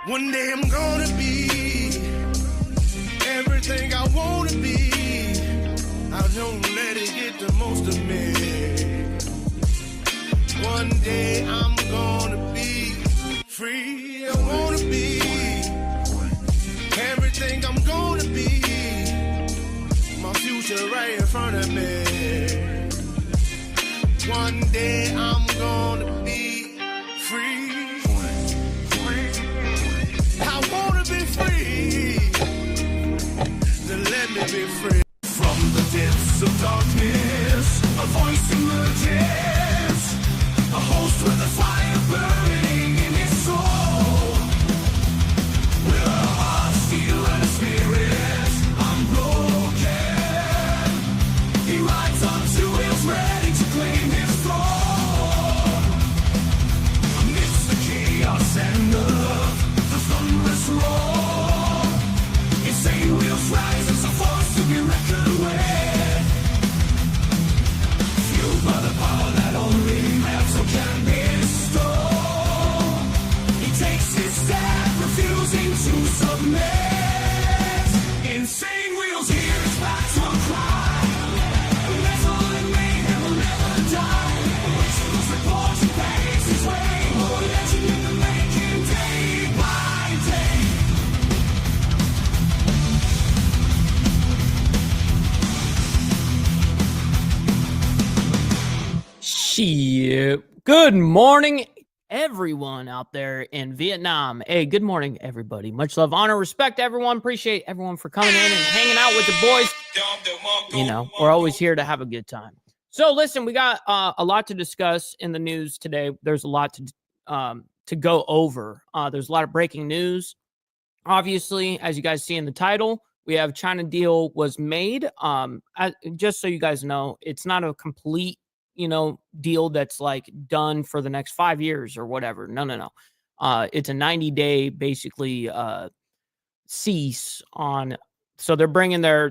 One day I'm gonna be everything I wanna be. I don't let it get the most of me. One day I'm gonna be free. I wanna be everything I'm gonna be. My future right in front of me. One day I'm gonna be free. I wanna be free. Then let me be free. From the depths of darkness, a voice emerges. A host with a fire burning in his soul. With a heart, steel, and a spirit unbroken. He rides on two wheels, ready to claim his throne. Amidst the chaos and the thunderous roar, insane wheels rise as a force to be reckoned with. Fueled by the power that only metal can bestow. He takes his stand, refusing to submit. Insane wheels hear his battle cry. Metal and mayhem will never die. Rituals report he paves his way. More legend in the making, day by day. Shit. Good morning, everyone out there in Vietnam. Hey, good morning, everybody. Much love, honor, respect, everyone. Appreciate everyone for coming in and hanging out with the boys. You know, we're always here to have a good time. So, listen, we got a lot to discuss in the news today. There's a lot to go over. There's a lot of breaking news. Obviously, as you guys see in the title, we have China deal was made. Just so you guys know, it's not a complete deal that's like done for the next 5 years or whatever. No. It's a 90-day basically cease on. So they're bringing their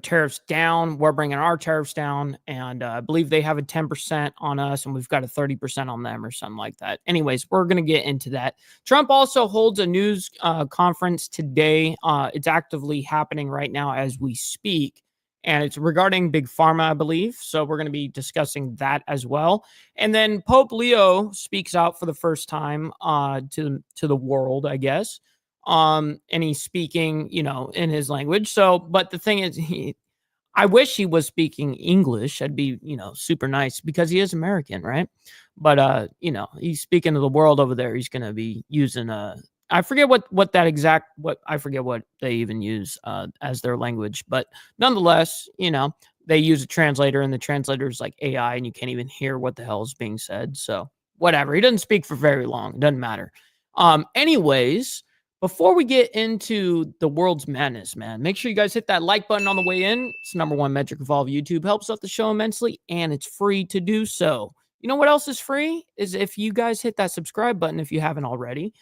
tariffs down. We're bringing our tariffs down, and I believe they have a 10% on us, and we've got a 30% on them or something like that. Anyways, we're going to get into that. Trump also holds a news conference today. It's actively happening right now as we speak. And it's regarding Big Pharma, I believe. So we're going to be discussing that as well. And then Pope Leo speaks out for the first time to the world, I guess. And he's speaking, in his language. So, but the thing is, I wish he was speaking English. That'd be, super nice because he is American, right? But, he's speaking to the world over there. He's going to be using I forget what they even use as their language, but nonetheless, they use a translator, and the translator is like AI, and you can't even hear what the hell is being said. So whatever, he doesn't speak for very long. It doesn't matter. Anyways, before we get into the world's madness, man, make sure you guys hit that like button on the way in. It's the #1 metric of all of YouTube. Helps out the show immensely, and it's free to do so. You know what else is free? Is if you guys hit that subscribe button if you haven't already.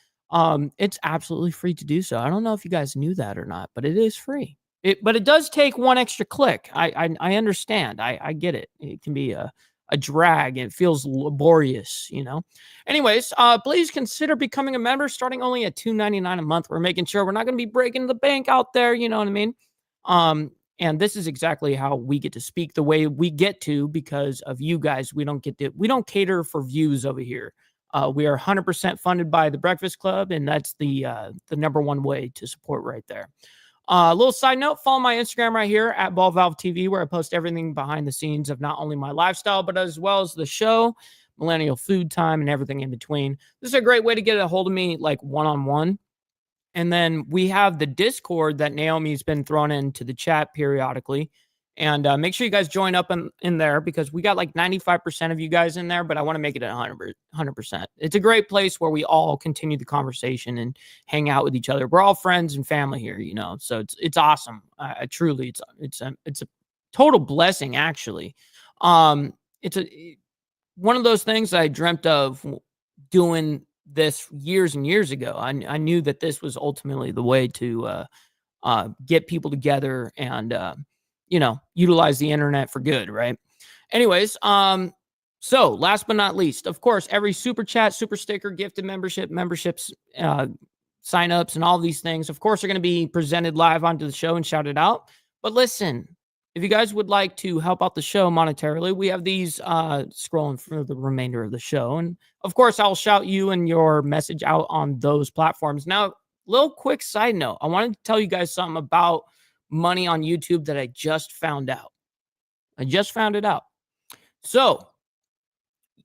It's absolutely free to do so. I don't know if you guys knew that or not, but it is free. But it does take one extra click. I understand. I get it. It can be a drag. It feels laborious, Anyways, please consider becoming a member starting only at $2.99 a month. We're making sure we're not going to be breaking the bank out there. You know what I mean? And this is exactly how we get to speak the way we get to because of you guys. We don't cater for views over here. We are 100% funded by the Breakfast Club, and that's the #1 way to support right there. A little side note, follow my Instagram right here at Ball Valve TV, where I post everything behind the scenes of not only my lifestyle, but as well as the show, Millennial Food Time, and everything in between. This is a great way to get a hold of me like one-on-one. And then we have the Discord that Naomi's been thrown into the chat periodically. And make sure you guys join up in there because we got like 95% of you guys in there, but I want to make it 100%. It's a great place where we all continue the conversation and hang out with each other. We're all friends and family here, so it's awesome. Truly, it's a total blessing, actually. It's one of those things I dreamt of doing this years and years ago. I knew that this was ultimately the way to get people together and utilize the internet for good, right? Anyways, so last but not least, of course, every super chat, super sticker, gifted memberships signups and all these things, of course, are going to be presented live onto the show and shouted out. But listen, if you guys would like to help out the show monetarily, we have these scrolling for the remainder of the show. And of course, I'll shout you and your message out on those platforms. Now, little quick side note. I wanted to tell you guys something about money on YouTube that I just found out. I just found it out. So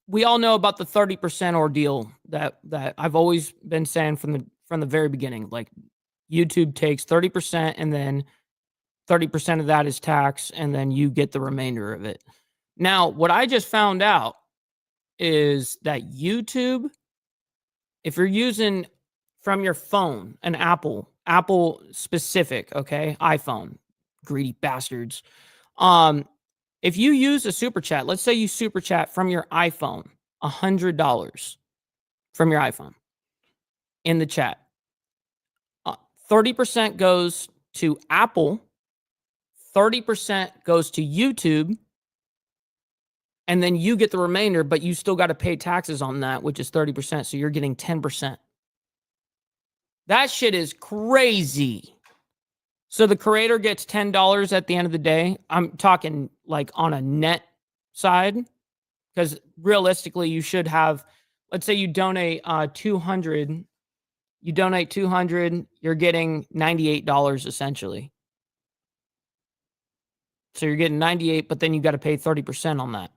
we all know about the 30% ordeal that I've always been saying from the very beginning. Like, YouTube takes 30% and then 30% of that is tax, and then you get the remainder of it. Now, what I just found out is that YouTube, if you're using from your phone, an Apple specific, okay, iPhone, greedy bastards. If you use a super chat, let's say you super chat from your iPhone, $100 from your iPhone in the chat, 30% goes to Apple, 30% goes to YouTube, and then you get the remainder, but you still got to pay taxes on that, which is 30%. So you're getting 10%. That shit is crazy. So the creator gets $10 at the end of the day. I'm talking like on a net side, because realistically you should have, let's say you donate 200, you're getting $98 essentially. So you're getting 98, but then you got to pay 30% on that.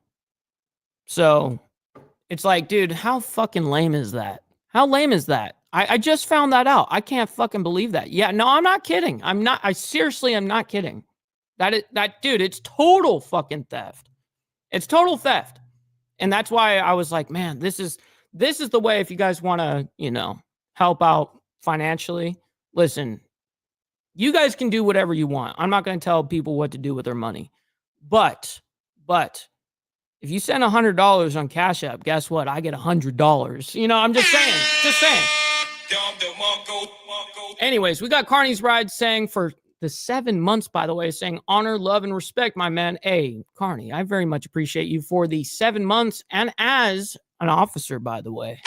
So it's like, dude, how fucking lame is that? How lame is that? I just found that out. I can't fucking believe that. Yeah, no, I'm not kidding. I seriously am not kidding. Dude, it's total fucking theft. It's total theft. And that's why I was like, man, this is the way, if you guys want to, help out financially. Listen, you guys can do whatever you want. I'm not going to tell people what to do with their money. But if you send $100 on Cash App, guess what? I get $100. I'm just saying. Anyways, we got Carney's Ride saying for the 7 months, by the way, saying honor, love, and respect, my man. Hey, Carney, I very much appreciate you for the 7 months, and as an officer, by the way.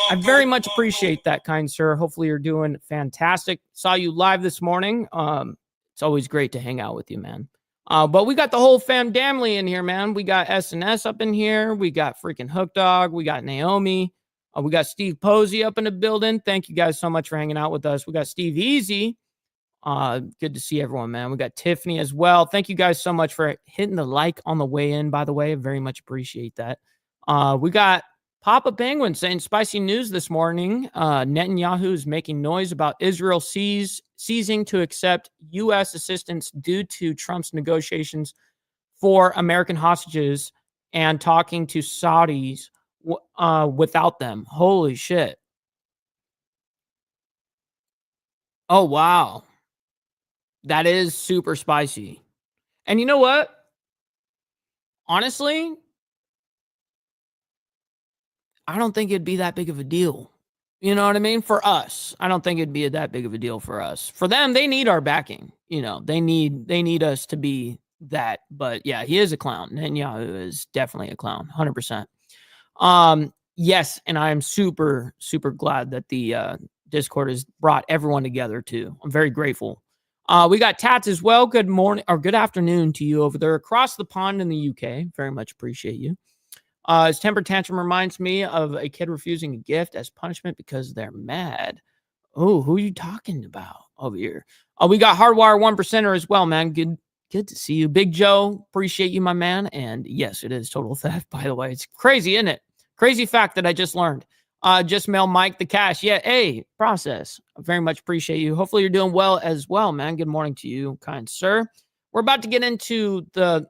I very much appreciate that, kind sir. Hopefully you're doing fantastic. Saw you live this morning. It's always great to hang out with you, man. But we got the whole fam damly in here, man. We got SNS up in here. We got freaking Hook Dog. We got Naomi. We got Steve Posey up in the building. Thank you guys so much for hanging out with us. We got Steve Easy. Good to see everyone, man. We got Tiffany as well. Thank you guys so much for hitting the like on the way in, by the way. I very much appreciate that. We got Papa Penguin saying spicy news this morning. Netanyahu is making noise about Israel ceasing to accept U.S. assistance due to Trump's negotiations for American hostages and talking to Saudis without them. Holy shit. Oh, wow. That is super spicy. And you know what? Honestly, I don't think it'd be that big of a deal. You know what I mean? For us, I don't think it'd be that big of a deal for us. For them, they need our backing. They need us to be that. But yeah, he is a clown. Netanyahu is definitely a clown, 100%. Yes, and I am super, super glad that the Discord has brought everyone together too. I'm very grateful. We got Tats as well. Good morning or good afternoon to you over there across the pond in the UK. Very much appreciate you. His temper tantrum reminds me of a kid refusing a gift as punishment because they're mad. Oh, who are you talking about over here? We got Hardwire 1%er as well, man. Good to see you. Big Joe, appreciate you, my man. And yes, it is total theft, by the way. It's crazy, isn't it? Crazy fact that I just learned. Just mail Mike the cash. Yeah, hey, process. I very much appreciate you. Hopefully you're doing well as well, man. Good morning to you, kind sir. We're about to get into the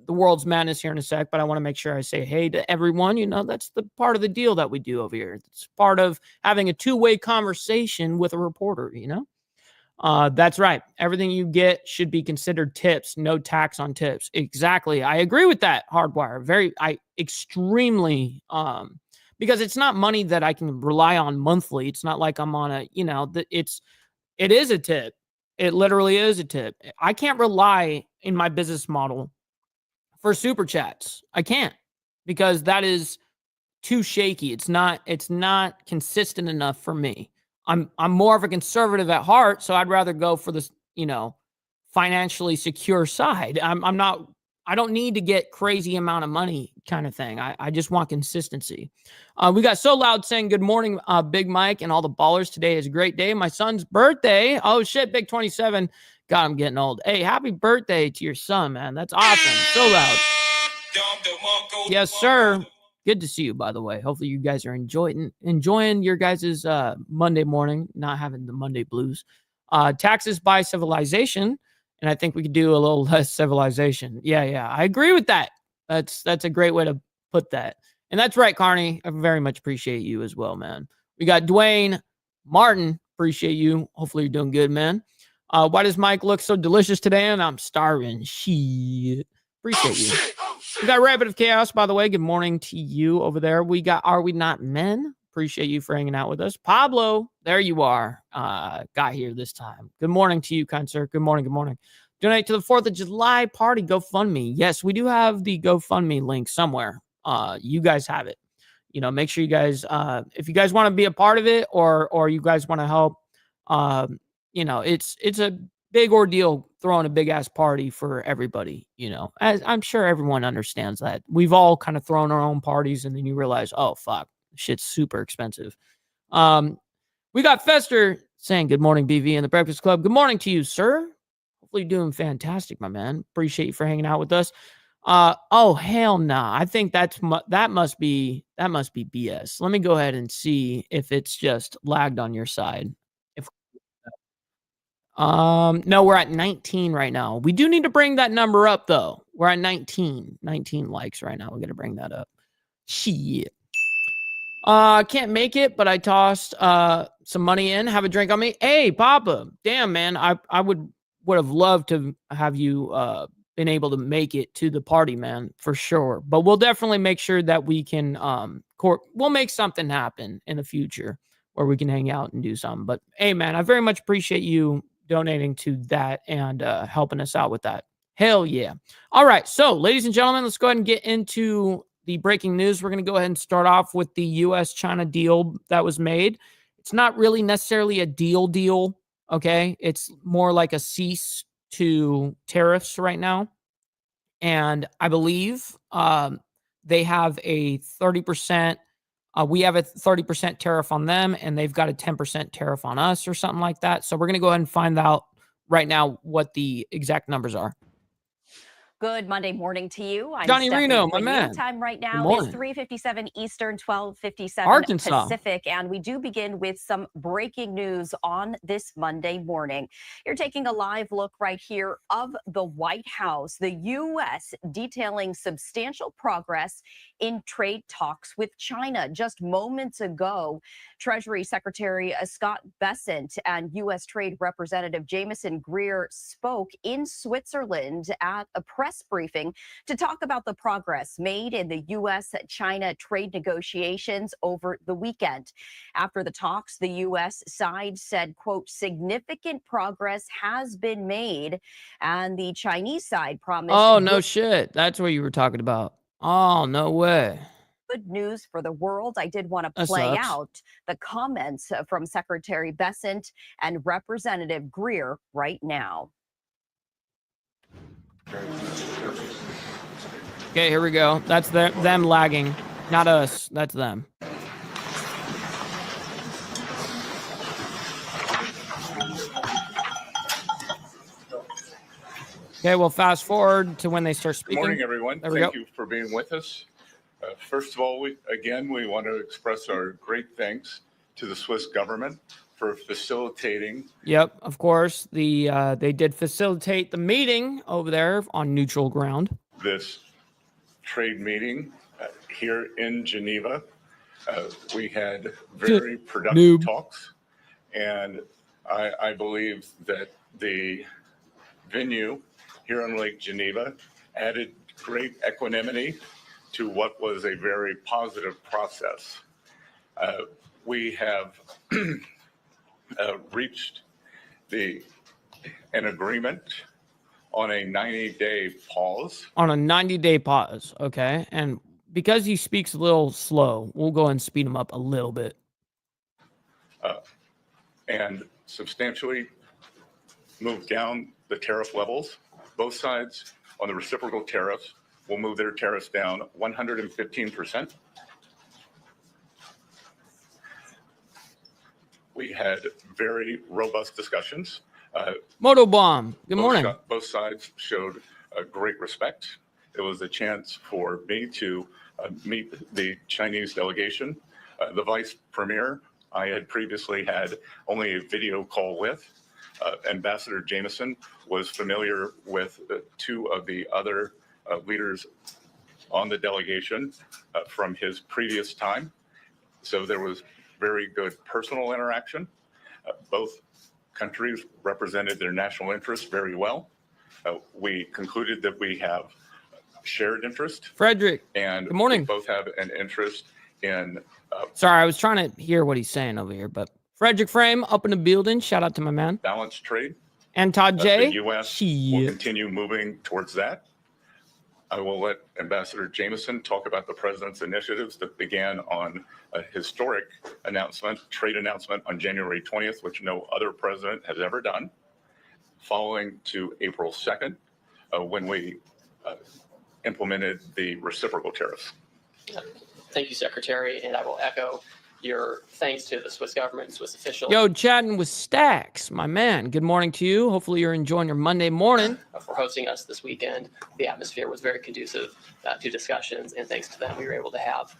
world's madness here in a sec, but I want to make sure I say hey to everyone. That's the part of the deal that we do over here. It's part of having a two-way conversation with a reporter, That's right. Everything you get should be considered tips. No tax on tips. Exactly. I agree with that, Hardwire. Extremely, because it's not money that I can rely on monthly. It's not like I'm on it is a tip. It literally is a tip. I can't rely in my business model for super chats. I can't, because that is too shaky. It's not consistent enough for me. I'm more of a conservative at heart, so I'd rather go for this, financially secure side. I don't need to get crazy amount of money kind of thing. I just want consistency. We got So Loud saying, good morning, Big Mike and all the ballers. Today is a great day. My son's birthday. Oh, shit, Big 27. God, I'm getting old. Hey, happy birthday to your son, man. That's awesome. So loud. Yes, sir. Good to see you, by the way. Hopefully you guys are enjoying your guys' Monday morning, not having the Monday blues. Taxes by civilization. And I think we could do a little less civilization. Yeah. I agree with that. That's a great way to put that. And that's right, Carney. I very much appreciate you as well, man. We got Dwayne Martin. Appreciate you. Hopefully you're doing good, man. Why does Mike look so delicious today? And I'm starving. Shit. Appreciate you. We got Rabbit of Chaos, by the way. Good morning to you over there. We got Are We Not Men? Appreciate you for hanging out with us. Pablo, there you are. Got here this time. Good morning to you, kind sir. Good morning. Donate to the 4th of July party GoFundMe. Yes, we do have the GoFundMe link somewhere. You guys have it. Make sure you guys, if you guys want to be a part of it or you guys want to help, it's a big ordeal throwing a big ass party for everybody, as I'm sure everyone understands that. We've all kind of thrown our own parties and then you realize, oh, fuck, shit's super expensive. We got Fester saying, good morning, BV and the Breakfast Club. Good morning to you, sir. Hopefully you're doing fantastic, my man. Appreciate you for hanging out with us. Oh, hell nah. I think that must be BS. Let me go ahead and see if it's just lagged on your side. No, we're at 19 right now. We do need to bring that number up though. We're at 19 likes right now. We're going to bring that up. Shit. Can't make it, but I tossed some money in. Have a drink on me. Hey, Papa. Damn, man. I would have loved to have you been able to make it to the party, man, for sure. But we'll definitely make sure that we can we'll make something happen in the future where we can hang out and do something. But hey, man, I very much appreciate you donating to that and helping us out with that. Hell yeah. All right. So, ladies and gentlemen, let's go ahead and get into the breaking news. We're going to go ahead and start off with the U.S.-China deal that was made. It's not really necessarily a deal, okay? It's more like a cease to tariffs right now. And I believe they have a 30%, we have a 30% tariff on them, and they've got a 10% tariff on us or something like that. So we're going to go ahead and find out right now what the exact numbers are. Good Monday morning to you. I'm Johnny Stephanie Reno, my Quinn. man. Time right now is 3:57 Eastern, 12:57 Arkansas. Pacific, and we do begin with some breaking news on this Monday morning. You're taking a live look right here of the White House, the U.S. detailing substantial progress in trade talks with China. Just moments ago, Treasury Secretary Scott Bessent and U.S. Trade Representative Jamieson Greer spoke in Switzerland at a press briefing to talk about the progress made in the U.S.-China trade negotiations over the weekend. After the talks, the U.S. side said, quote, significant progress has been made, and the Chinese side promised... Oh, no shit. That's what you were talking about. Oh, no way. Good news for the world. I did want to play out the comments from Secretary Bessent and Representative Greer right now. Okay, here we go. That's them lagging, not us. That's them. Okay, we'll fast forward to when they start speaking. Good morning, everyone. Thank you for being with us. First of all, we want to express our great thanks to the Swiss government for facilitating. Yep, of course. They did facilitate the meeting over there on neutral ground. This trade meeting here in Geneva. We had very productive talks, and I believe that the venue here on Lake Geneva added great equanimity to what was a very positive process. We have reached an agreement on a 90-day pause. On a 90-day pause, okay. And because he speaks a little slow, we'll go and speed him up a little bit. And substantially move down the tariff levels. Both sides on the reciprocal tariffs will move their tariffs down 115%. We had very robust discussions. Motobomb, good morning. Both sides showed great respect. It was a chance for me to meet the Chinese delegation. The vice premier, I had previously had only a video call with. Ambassador Jameson was familiar with two of the other leaders on the delegation from his previous time. So there was very good personal interaction. Both countries represented their national interests very well. We concluded that we have shared interest. Frederick, and good morning. We both have an interest in. Sorry, I was trying to hear what he's saying over here, but Frederick Frame up in the building. Shout out to my man. Balanced trade. And Todd J. The U.S. will continue moving towards that. I will let Ambassador Jameson talk about the president's initiatives that began on a historic announcement, trade announcement on January 20th, which no other president has ever done, following to April 2nd, when we implemented the reciprocal tariffs. Thank you, Secretary, and I will echo your thanks to the Swiss government and Swiss officials. Yo, chatting with Stacks, my man. Good morning to you. Hopefully you're enjoying your Monday morning. For hosting us this weekend. The atmosphere was very conducive to discussions, and thanks to them, we were able to have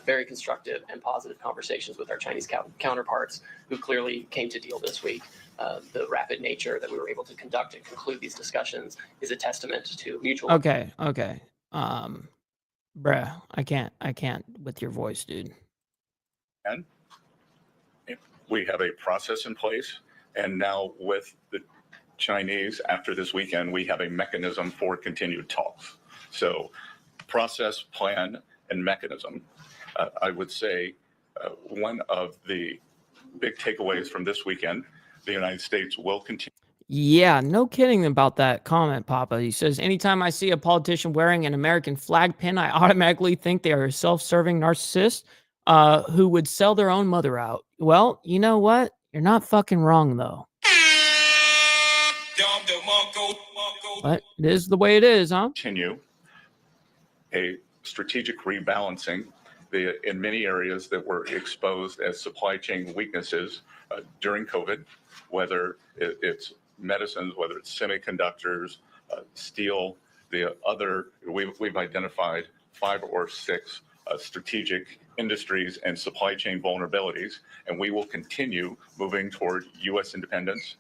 very constructive and positive conversations with our Chinese counterparts, who clearly came to deal this week. The rapid nature that we were able to conduct and conclude these discussions is a testament to mutual. Okay. Bruh, I can't with your voice, dude. And we have a process in place. And now with the Chinese, after this weekend, we have a mechanism for continued talks. So process, plan, and mechanism. I would say one of the big takeaways from this weekend, the United States will continue. Yeah, no kidding about that comment, Papa. He says, anytime I see a politician wearing an American flag pin, I automatically think they are a self-serving narcissist who would sell their own mother out. Well, you know what? You're not fucking wrong, though. But it is the way it is, huh? Continue a strategic rebalancing in many areas that were exposed as supply chain weaknesses during COVID, whether it's medicines, whether it's semiconductors, steel, we've identified 5 or 6 strategic industries and supply chain vulnerabilities, and we will continue moving toward U.S. independence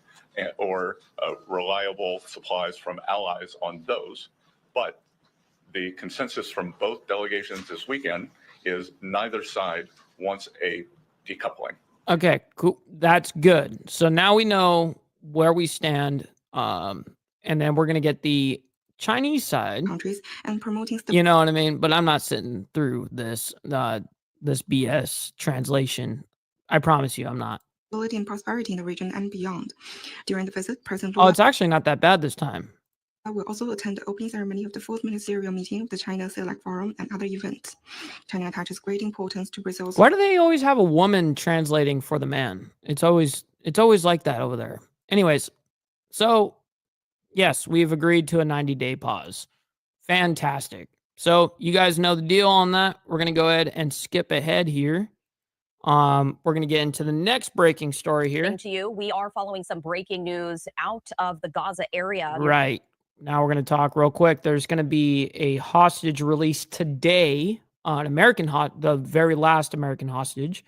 or reliable supplies from allies on those. But the consensus from both delegations this weekend is neither side wants a decoupling. Okay, cool. That's good. So now we know where we stand, and then we're going to get the Chinese side. Countries and promoting you know what I mean? But I'm not sitting through this BS translation. I promise you I'm not. stability and prosperity in the region and beyond. During the visit, President Oh, it's actually not that bad this time. will also attend the opening ceremony of the 4th ministerial meeting of the China Select Forum and other events. China attaches great importance to Brazil's. Why do they always have a woman translating for the man? It's always like that over there. Anyways, so yes, we've agreed to a 90-day pause. Fantastic. So you guys know the deal on that. We're going to go ahead and skip ahead here. We're going to get into the next breaking story here. To you, we are following some breaking news out of the Gaza area. Right. Now we're going to talk real quick. There's going to be a hostage released today, the very last American hostage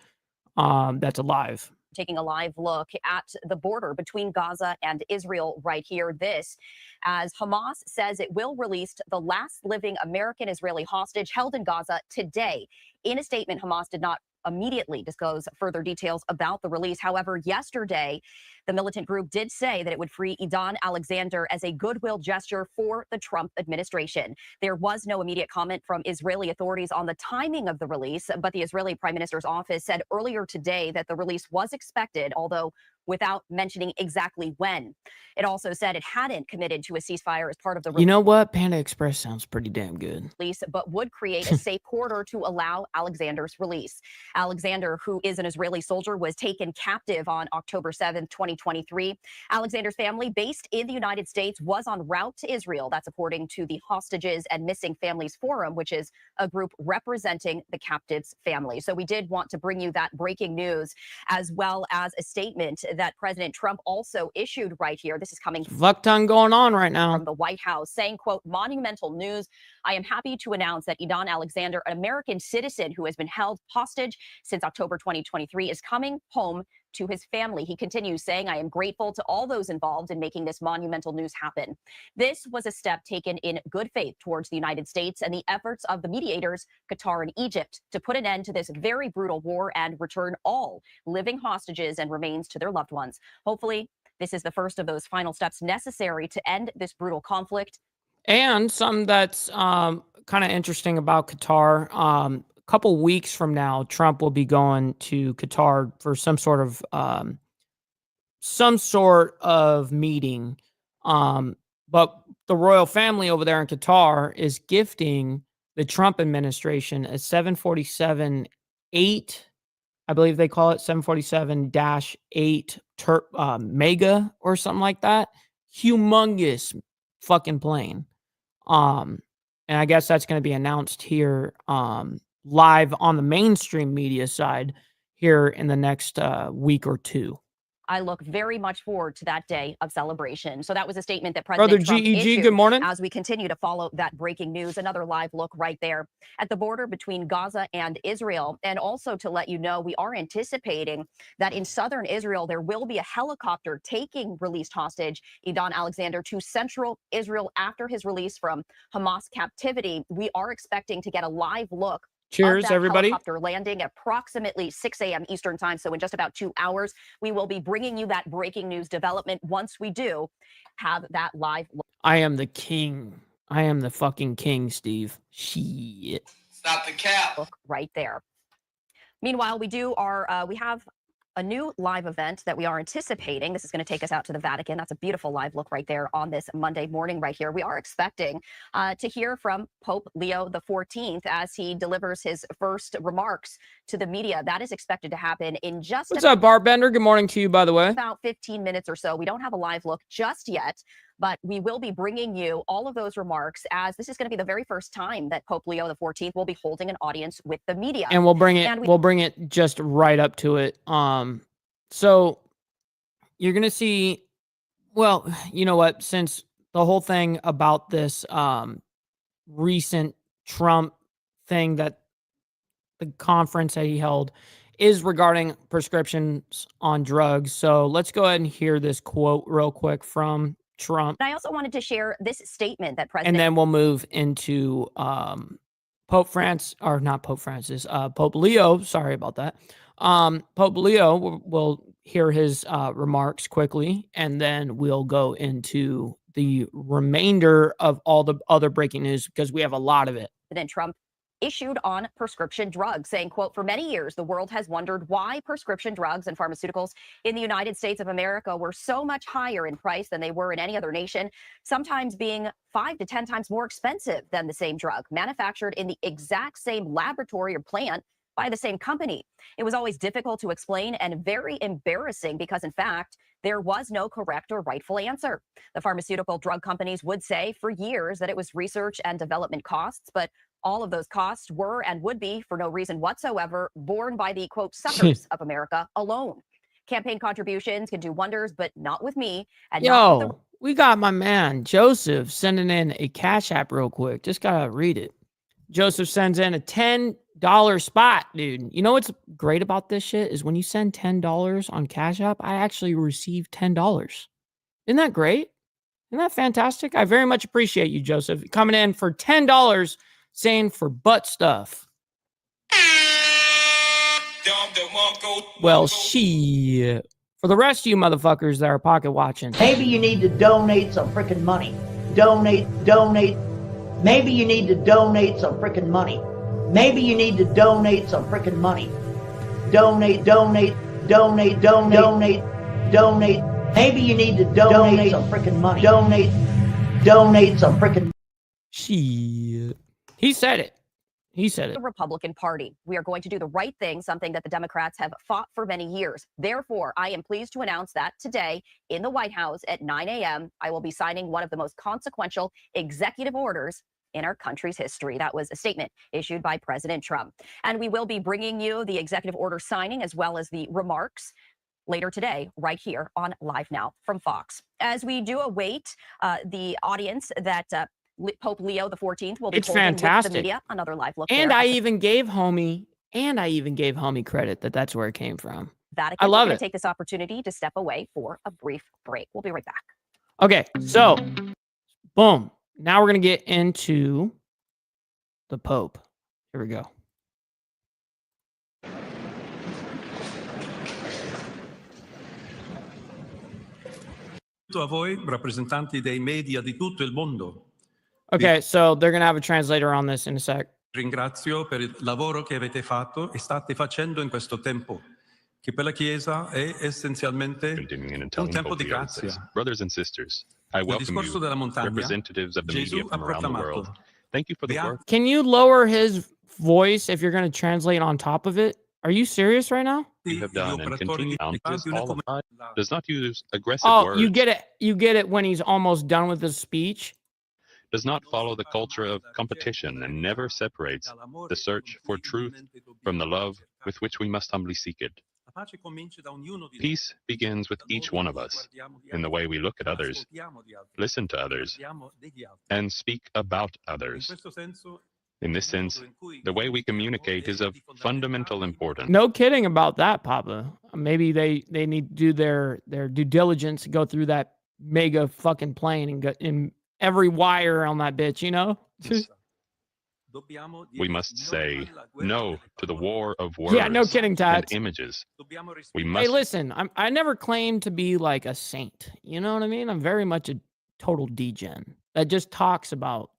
that's alive. Taking a live look at the border between Gaza and Israel right here. This, as Hamas says it will release the last living American-Israeli hostage held in Gaza today. In a statement, Hamas did not immediately disclose further details about the release. However, yesterday, the militant group did say that it would free Idan Alexander as a goodwill gesture for the Trump administration. There was no immediate comment from Israeli authorities on the timing of the release, but the Israeli Prime Minister's office said earlier today that the release was expected, although without mentioning exactly when. It also said it hadn't committed to a ceasefire as part of the You know what? Panda Express sounds pretty damn good. release, but would create a safe corridor to allow Alexander's release. Alexander, who is an Israeli soldier, was taken captive on October 7th, 2023. Alexander's family, based in the United States, was en route to Israel. That's according to the Hostages and Missing Families Forum, which is a group representing the captives' families. So we did want to bring you that breaking news, as well as a statement that President Trump also issued right here. This is coming Fuck ton going on right now from the White House, saying, quote, monumental news. I am happy to announce that Idan Alexander, an American citizen who has been held hostage since October 2023, is coming home to his family. He continues saying, I am grateful to all those involved in making this monumental news happen. This was a step taken in good faith towards the United States and the efforts of the mediators, Qatar and Egypt, to put an end to this very brutal war and return all living hostages and remains to their loved ones. Hopefully, this is the first of those final steps necessary to end this brutal conflict. And something that's kind of interesting about Qatar, a couple weeks from now, Trump will be going to Qatar for some sort of meeting. But the royal family over there in Qatar is gifting the Trump administration a 747-8, I believe they call it 747-8 Mega or something like that. Humongous fucking plane. And I guess that's going to be announced here live on the mainstream media side here in the next week or two. I look very much forward to that day of celebration. So that was a statement that President Trump issued. Good morning. As we continue to follow that breaking news, another live look right there at the border between Gaza and Israel. And also to let you know, we are anticipating that in southern Israel, there will be a helicopter taking released hostage Idan Alexander to central Israel after his release from Hamas captivity. We are expecting to get a live look. Cheers, everybody. Helicopter landing at approximately 6 a.m. Eastern time. So in just about 2 hours, we will be bringing you that breaking news development once we do have that live look. I am the king. I am the fucking king, Steve. Shit. Stop the cap. Look right there. Meanwhile, we have a new live event that we are anticipating. This is going to take us out to the Vatican. That's a beautiful live look right there on this Monday morning right here. We are expecting to hear from Pope Leo XIV as he delivers his first remarks to the media. That is expected to happen in just What's up, Barbender? Good morning to you, by the way. About 15 minutes or so. We don't have a live look just yet, but we will be bringing you all of those remarks, as this is going to be the very first time that Pope Leo XIV will be holding an audience with the media. And we'll bring it just right up to it. So you're going to see, well, you know what, since the whole thing about this recent Trump thing, that the conference that he held is regarding prescriptions on drugs. So let's go ahead and hear this quote real quick from Trump. And I also wanted to share this statement that President... And then we'll move into Pope Leo. Sorry about that. Pope Leo, we'll hear his remarks quickly, and then we'll go into the remainder of all the other breaking news, because we have a lot of it. President Trump issued on prescription drugs, saying, quote, for many years, the world has wondered why prescription drugs and pharmaceuticals in the United States of America were so much higher in price than they were in any other nation, sometimes being 5 to 10 times more expensive than the same drug, manufactured in the exact same laboratory or plant by the same company. It was always difficult to explain and very embarrassing because, in fact, there was no correct or rightful answer. The pharmaceutical drug companies would say for years that it was research and development costs, but all of those costs were and would be, for no reason whatsoever, borne by the, quote, suckers of America alone. Campaign contributions can do wonders, but not with me. And we got my man Joseph sending in a Cash App real quick. Just gotta read it. Joseph sends in a $10 spot, dude. You know what's great about this shit is when you send $10 on Cash App, I actually receive $10. Isn't that great? Isn't that fantastic? I very much appreciate you, Joseph, coming in for $10, saying for butt stuff. Well, shit. For the rest of you motherfuckers that are pocket watching, maybe you need to donate some freaking money. Donate. Maybe you need to donate some freaking money. Maybe you need to donate some freaking money. Donate. donate. Maybe you need to donate some freaking money. Donate some freaking. Shit. He said it. He said it. The Republican Party. We are going to do the right thing, something that the Democrats have fought for many years. Therefore, I am pleased to announce that today in the White House at 9 a.m., I will be signing one of the most consequential executive orders in our country's history. That was a statement issued by President Trump. And we will be bringing you the executive order signing as well as the remarks later today, right here on Live Now from Fox. As we do await the audience that Pope Leo the 14th will be It's holding fantastic. with the media. Another live look. And there I at the even gave homie credit that that's where it came from. Vatican. I love We're it. going to take this opportunity to step away for a brief break. We'll be right back. Okay, so boom. Now we're going to get into the Pope. Here we go. A voi, rappresentanti dei media di tutto il mondo. Okay, so they're going to have a translator on this in a sec. Ringrazio per il lavoro che avete fatto e state facendo in questo tempo, che per la Chiesa è essenzialmente un tempo di grazia. Brothers and sisters, I Nel welcome discorso you, della montagna, representatives of the media Gesù ha from around the world. proclamato: Thank you for the "Beati work. Can you lower his voice if you're going to translate on top of it? Are you serious right now? You have gli done and operatori continue di to una all of comunità." does not use aggressive Oh, words, you get it. You get it when he's almost done with his speech. does not follow the culture of competition, and never separates the search for truth from the love with which we must humbly seek it. La pace comincia da ognuno di noi. Peace begins with each one of us, in the way we look at others, Ascoltiamo di altri, listen to others, parliamo degli altri. and speak about In others. questo senso, In this sense, the way we communicate is of fundamental importance. No kidding about that, Papa. Maybe they need to do their due diligence, go through that mega fucking plane and get in every wire on that bitch, you know? dobbiamo We dire must no say alla guerra no delle to the parole. war of words Yeah, no kidding, and Tats. images. Dobbiamo We rispettare must Hey, listen, I never claimed to be like a saint. You know what I mean? I'm very much a total degen that just talks about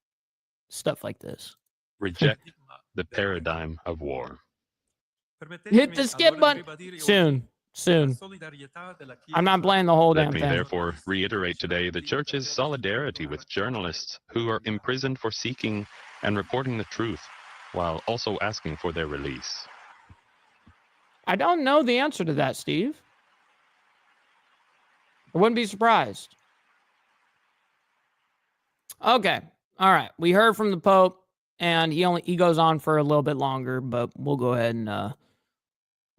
stuff like this. reject the paradigm of war. Hit the skip button soon. Soon. I'm not playing the whole Let damn me thing. therefore reiterate today the Church's solidarity with journalists who are imprisoned for seeking and reporting the truth, while also asking for their release. I don't know the answer to that, Steve. I wouldn't be surprised. Okay. All right. We heard from the Pope, and he goes on for a little bit longer, but we'll go ahead and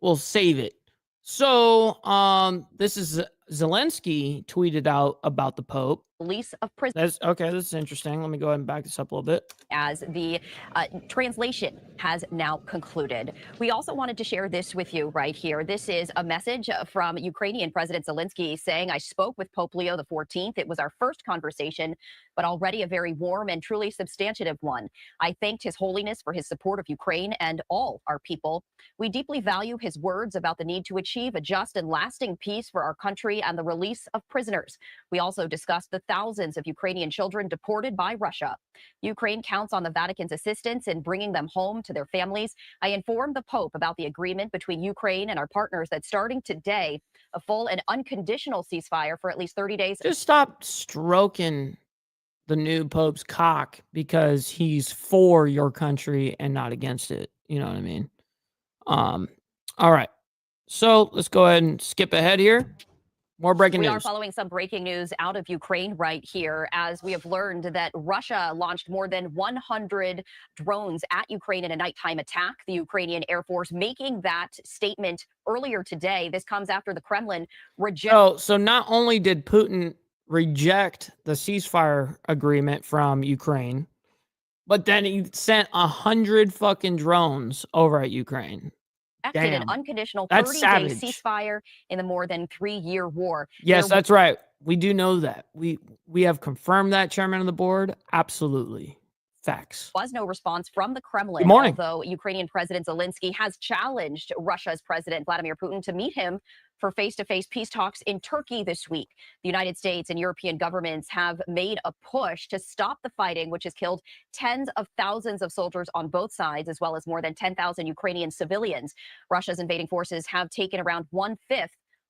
we'll save it. So this is Zelensky tweeted out about the Pope. Release of prisoners. This is interesting. Let me go ahead and back this up a little bit. As the translation has now concluded. We also wanted to share this with you right here. This is a message from Ukrainian President Zelensky saying, I spoke with Pope Leo the 14th. It was our first conversation, but already a very warm and truly substantive one. I thanked His Holiness for his support of Ukraine and all our people. We deeply value his words about the need to achieve a just and lasting peace for our country and the release of prisoners. We also discussed the thousands of Ukrainian children deported by Russia. Ukraine counts on the Vatican's assistance in bringing them home to their families. I informed the Pope about the agreement between Ukraine and our partners that starting today, a full and unconditional ceasefire for at least 30 days. Just stop stroking the new Pope's cock because he's for your country and not against it. You know what I mean? All right. So let's go ahead and skip ahead here. More breaking We news. are following some breaking news out of Ukraine right here, as we have learned that Russia launched more than 100 drones at Ukraine in a nighttime attack. The Ukrainian Air Force making that statement earlier today. This comes after the Kremlin rejected. So not only did Putin reject the ceasefire agreement from Ukraine, but then he sent 100 fucking drones over at Ukraine. An Damn. unconditional That's 30-day savage. ceasefire in the more than 3-year war. Yes, There that's right. We do know that. We have confirmed that, Chairman of the Board. Absolutely. Facts. was no response from the Kremlin, Good morning. although Ukrainian President Zelensky has challenged Russia's President Vladimir Putin to meet him for face-to-face peace talks in Turkey this week. The United States and European governments have made a push to stop the fighting, which has killed tens of thousands of soldiers on both sides, as well as more than 10,000 Ukrainian civilians. Russia's invading forces have taken around 1/5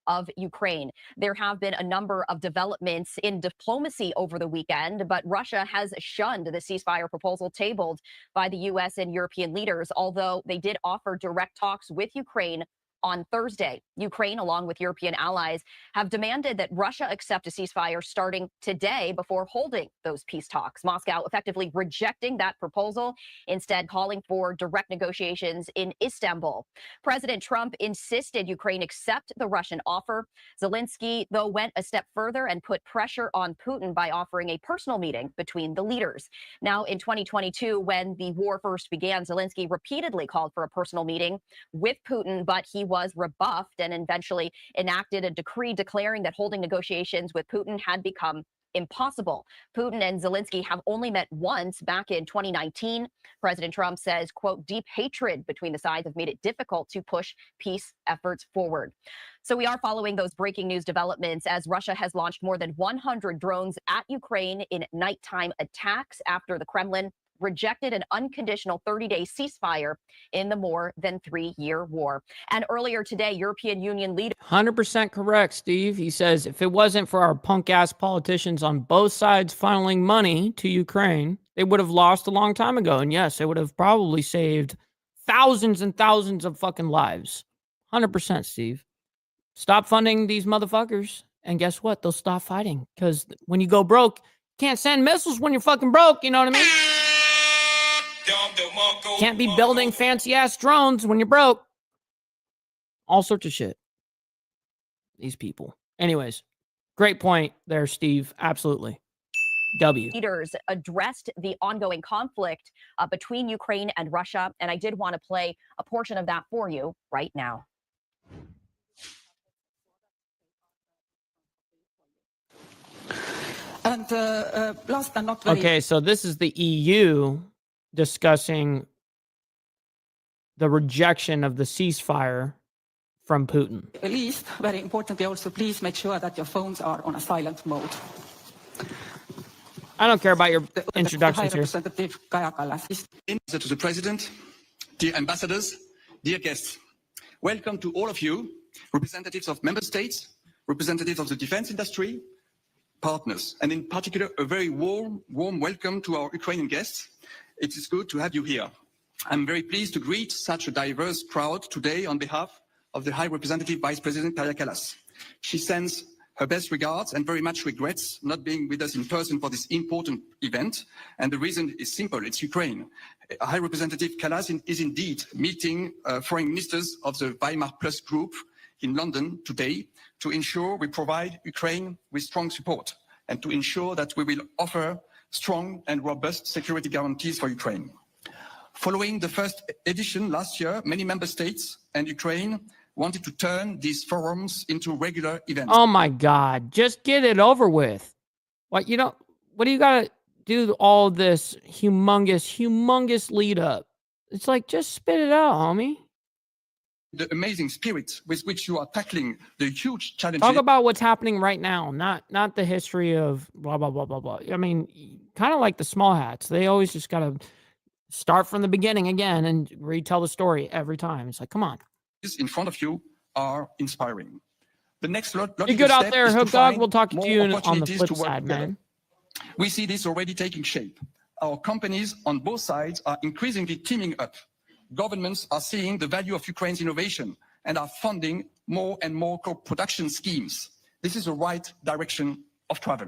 of Ukraine. There have been a number of developments in diplomacy over the weekend, but Russia has shunned the ceasefire proposal tabled by the U.S. and European leaders, although they did offer direct talks with Ukraine on Thursday. Ukraine, along with European allies, have demanded that Russia accept a ceasefire starting today before holding those peace talks. Moscow effectively rejecting that proposal, instead calling for direct negotiations in Istanbul. President Trump insisted Ukraine accept the Russian offer. Zelensky, though, went a step further and put pressure on Putin by offering a personal meeting between the leaders. Now, in 2022, when the war first began, Zelensky repeatedly called for a personal meeting with Putin, but he was rebuffed and eventually enacted a decree declaring that holding negotiations with Putin had become impossible. Putin and Zelensky have only met once back in 2019. President Trump says, quote, deep hatred between the sides have made it difficult to push peace efforts forward. So we are following those breaking news developments as Russia has launched more than 100 drones at Ukraine in nighttime attacks after the Kremlin rejected an unconditional 30-day ceasefire in the more than 3-year war. And earlier today, European Union leaders... 100% correct, Steve. He says, if it wasn't for our punk-ass politicians on both sides funneling money to Ukraine, they would have lost a long time ago. And yes, it would have probably saved thousands and thousands of fucking lives. 100%, Steve. Stop funding these motherfuckers. And guess what? They'll stop fighting. Because when you go broke, you can't send missiles when you're fucking broke. You know what I mean? Can't be building fancy-ass drones when you're broke. All sorts of shit. These people. Anyways, great point there, Steve. Absolutely. W. Leaders addressed the ongoing conflict between Ukraine and Russia, and I did want to play a portion of that for you right now. And last but not least, okay, so this is the EU discussing the rejection of the ceasefire from Putin. At least, very importantly, also please make sure that your phones are on a silent mode. I don't care about your introductions here. Representative Kaja Kallas. To the President, dear ambassadors, dear guests, welcome to all of you, representatives of member states, representatives of the defense industry, partners, and in particular, a very warm welcome to our Ukrainian guests. It is good to have you here. I'm very pleased to greet such a diverse crowd today on behalf of the High Representative Vice President Kaja Kallas. She sends her best regards and very much regrets not being with us in person for this important event. And the reason is simple, it's Ukraine. High Representative Kallas is indeed meeting foreign ministers of the Weimar Plus group in London today to ensure we provide Ukraine with strong support and to ensure that we will offer strong and robust security guarantees for Ukraine. Following the first edition last year, many member states and Ukraine wanted to turn these forums into regular events. Oh my God, just get it over with. What do you gotta do all this humongous lead up? It's like, just spit it out, homie. The amazing spirit with which you are tackling the huge challenges. Talk about what's happening right now, not the history of blah, blah, blah, blah, blah. I mean, kind of like the small hats. They always just got to start from the beginning again and retell the story every time. It's like, come on. In front of you are inspiring. The next logical Be good out there, step is Hook to Dog. find We'll talk to more you on the opportunities flip to work side, together. man. We see this already taking shape. Our companies on both sides are increasingly teaming up. Governments are seeing the value of Ukraine's innovation and are funding more and more co-production schemes. This is the right direction of travel.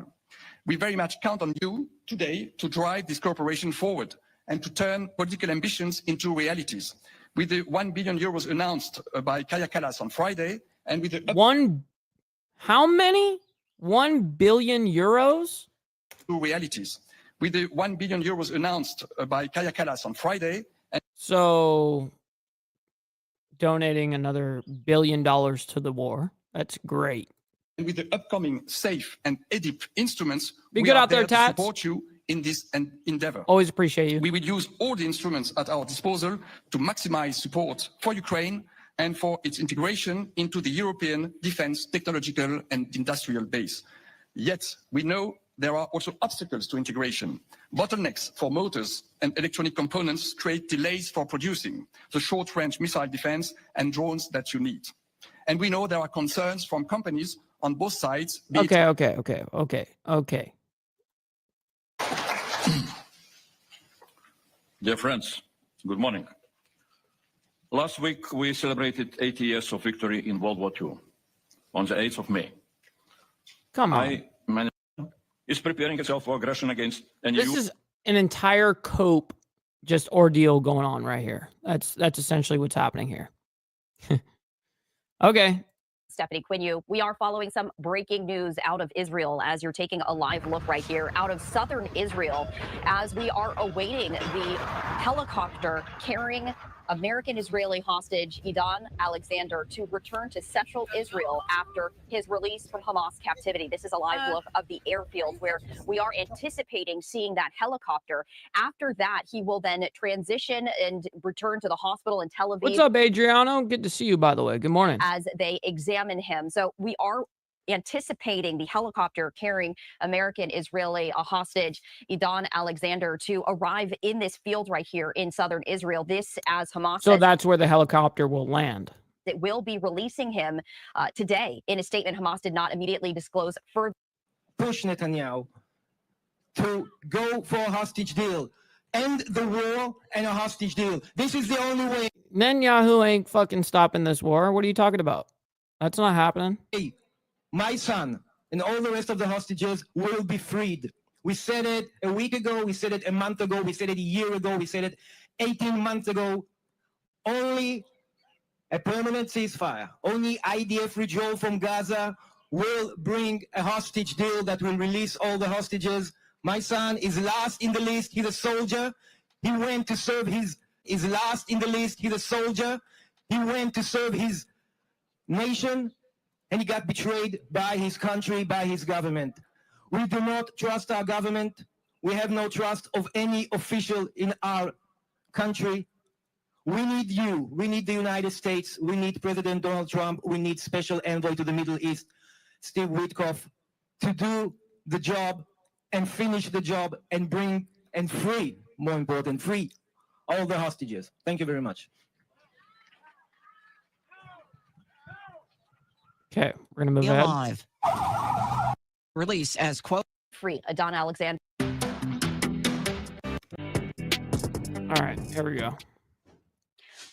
We very much count on you today to drive this cooperation forward and to turn political ambitions into realities. With the 1 billion euros announced by Kaja Kallas on Friday, and with the how many? 1 billion euros? To realities. With the 1 billion euros announced by Kaja Kallas on Friday. So donating another $1 billion to the war. That's great. And with the upcoming SAFE and EDIP instruments, Be we good are out there, there to Tats. support you in this endeavor. Always appreciate you. We will use all the instruments at our disposal to maximize support for Ukraine and for its integration into the European defense, technological and industrial base. Yet, we know there are also obstacles to integration. Bottlenecks for motors and electronic components create delays for producing the short-range missile defense and drones that you need. And we know there are concerns from companies on both sides. Okay. Dear friends, good morning. Last week, we celebrated 80 years of victory in World War II on the 8th of May. Come on. Is preparing itself for aggression against any. This is an entire cope just ordeal going on right here. That's essentially what's happening here. Okay. Stephanie Quinu, we are following some breaking news out of Israel as you're taking a live look right here out of southern Israel as we are awaiting the helicopter carrying American-Israeli hostage Idan Alexander to return to central Israel after his release from Hamas captivity. This is a live look of the airfield where we are anticipating seeing that helicopter. After that, he will then transition and return to the hospital in Tel Aviv. What's up, Adriano? Good to see you, by the way. Good morning. As they examine him. So we are anticipating the helicopter carrying American-Israeli hostage Idan Alexander to arrive in this field right here in southern Israel. This, as Hamas So says, that's where the helicopter will land. It will be releasing him today. In a statement, Hamas did not immediately disclose further. Push Netanyahu to go for a hostage deal. End the war and a hostage deal. This is the only way. Netanyahu ain't fucking stopping this war. What are you talking about? That's not happening. My son and all the rest of the hostages will be freed. We said it a week ago. We said it a month ago. We said it a year ago. We said it 18 months ago. Only a permanent ceasefire, only IDF withdrawal from Gaza will bring a hostage deal that will release all the hostages. My son is last in the list. He's a soldier. He went to serve is last in the list. He's a soldier. He went to serve his nation, and he got betrayed by his country, by his government. We do not trust our government. We have no trust of any official in our country. We need you. We need the United States. We need President Donald Trump. We need Special Envoy to the Middle East, Steve Witkoff, to do the job and finish the job and bring and free, more important, free all the hostages. Thank you very much. Okay, we're gonna move ahead. Live. Release as quote free Idan Alexander. All right, here we go.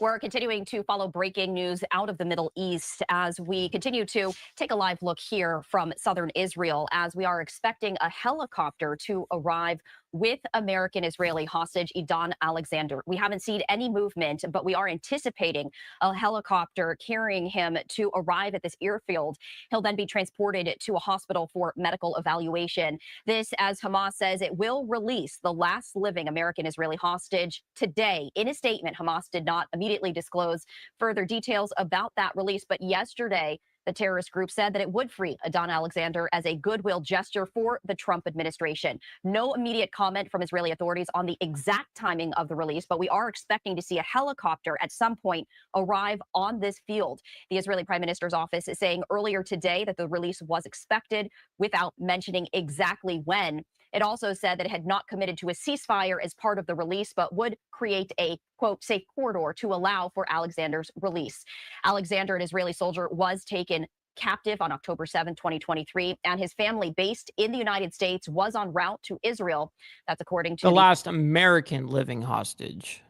We're continuing to follow breaking news out of the Middle East as we continue to take a live look here from southern Israel as we are expecting a helicopter to arrive with American-Israeli hostage Idan Alexander. We haven't seen any movement, but we are anticipating a helicopter carrying him to arrive at this airfield. He'll then be transported to a hospital for medical evaluation. This, as Hamas says, it will release the last living American-Israeli hostage today. In a statement, Hamas did not immediately disclose further details about that release, but yesterday, the terrorist group said that it would free Idan Alexander as a goodwill gesture for the Trump administration. No immediate comment from Israeli authorities on the exact timing of the release, but we are expecting to see a helicopter at some point arrive on this field. The Israeli Prime Minister's office is saying earlier today that the release was expected without mentioning exactly when. It also said that it had not committed to a ceasefire as part of the release, but would create a, quote, safe corridor to allow for Alexander's release. Alexander, an Israeli soldier, was taken captive on October 7, 2023, and his family based in the United States was en route to Israel. That's according to the last American living hostage.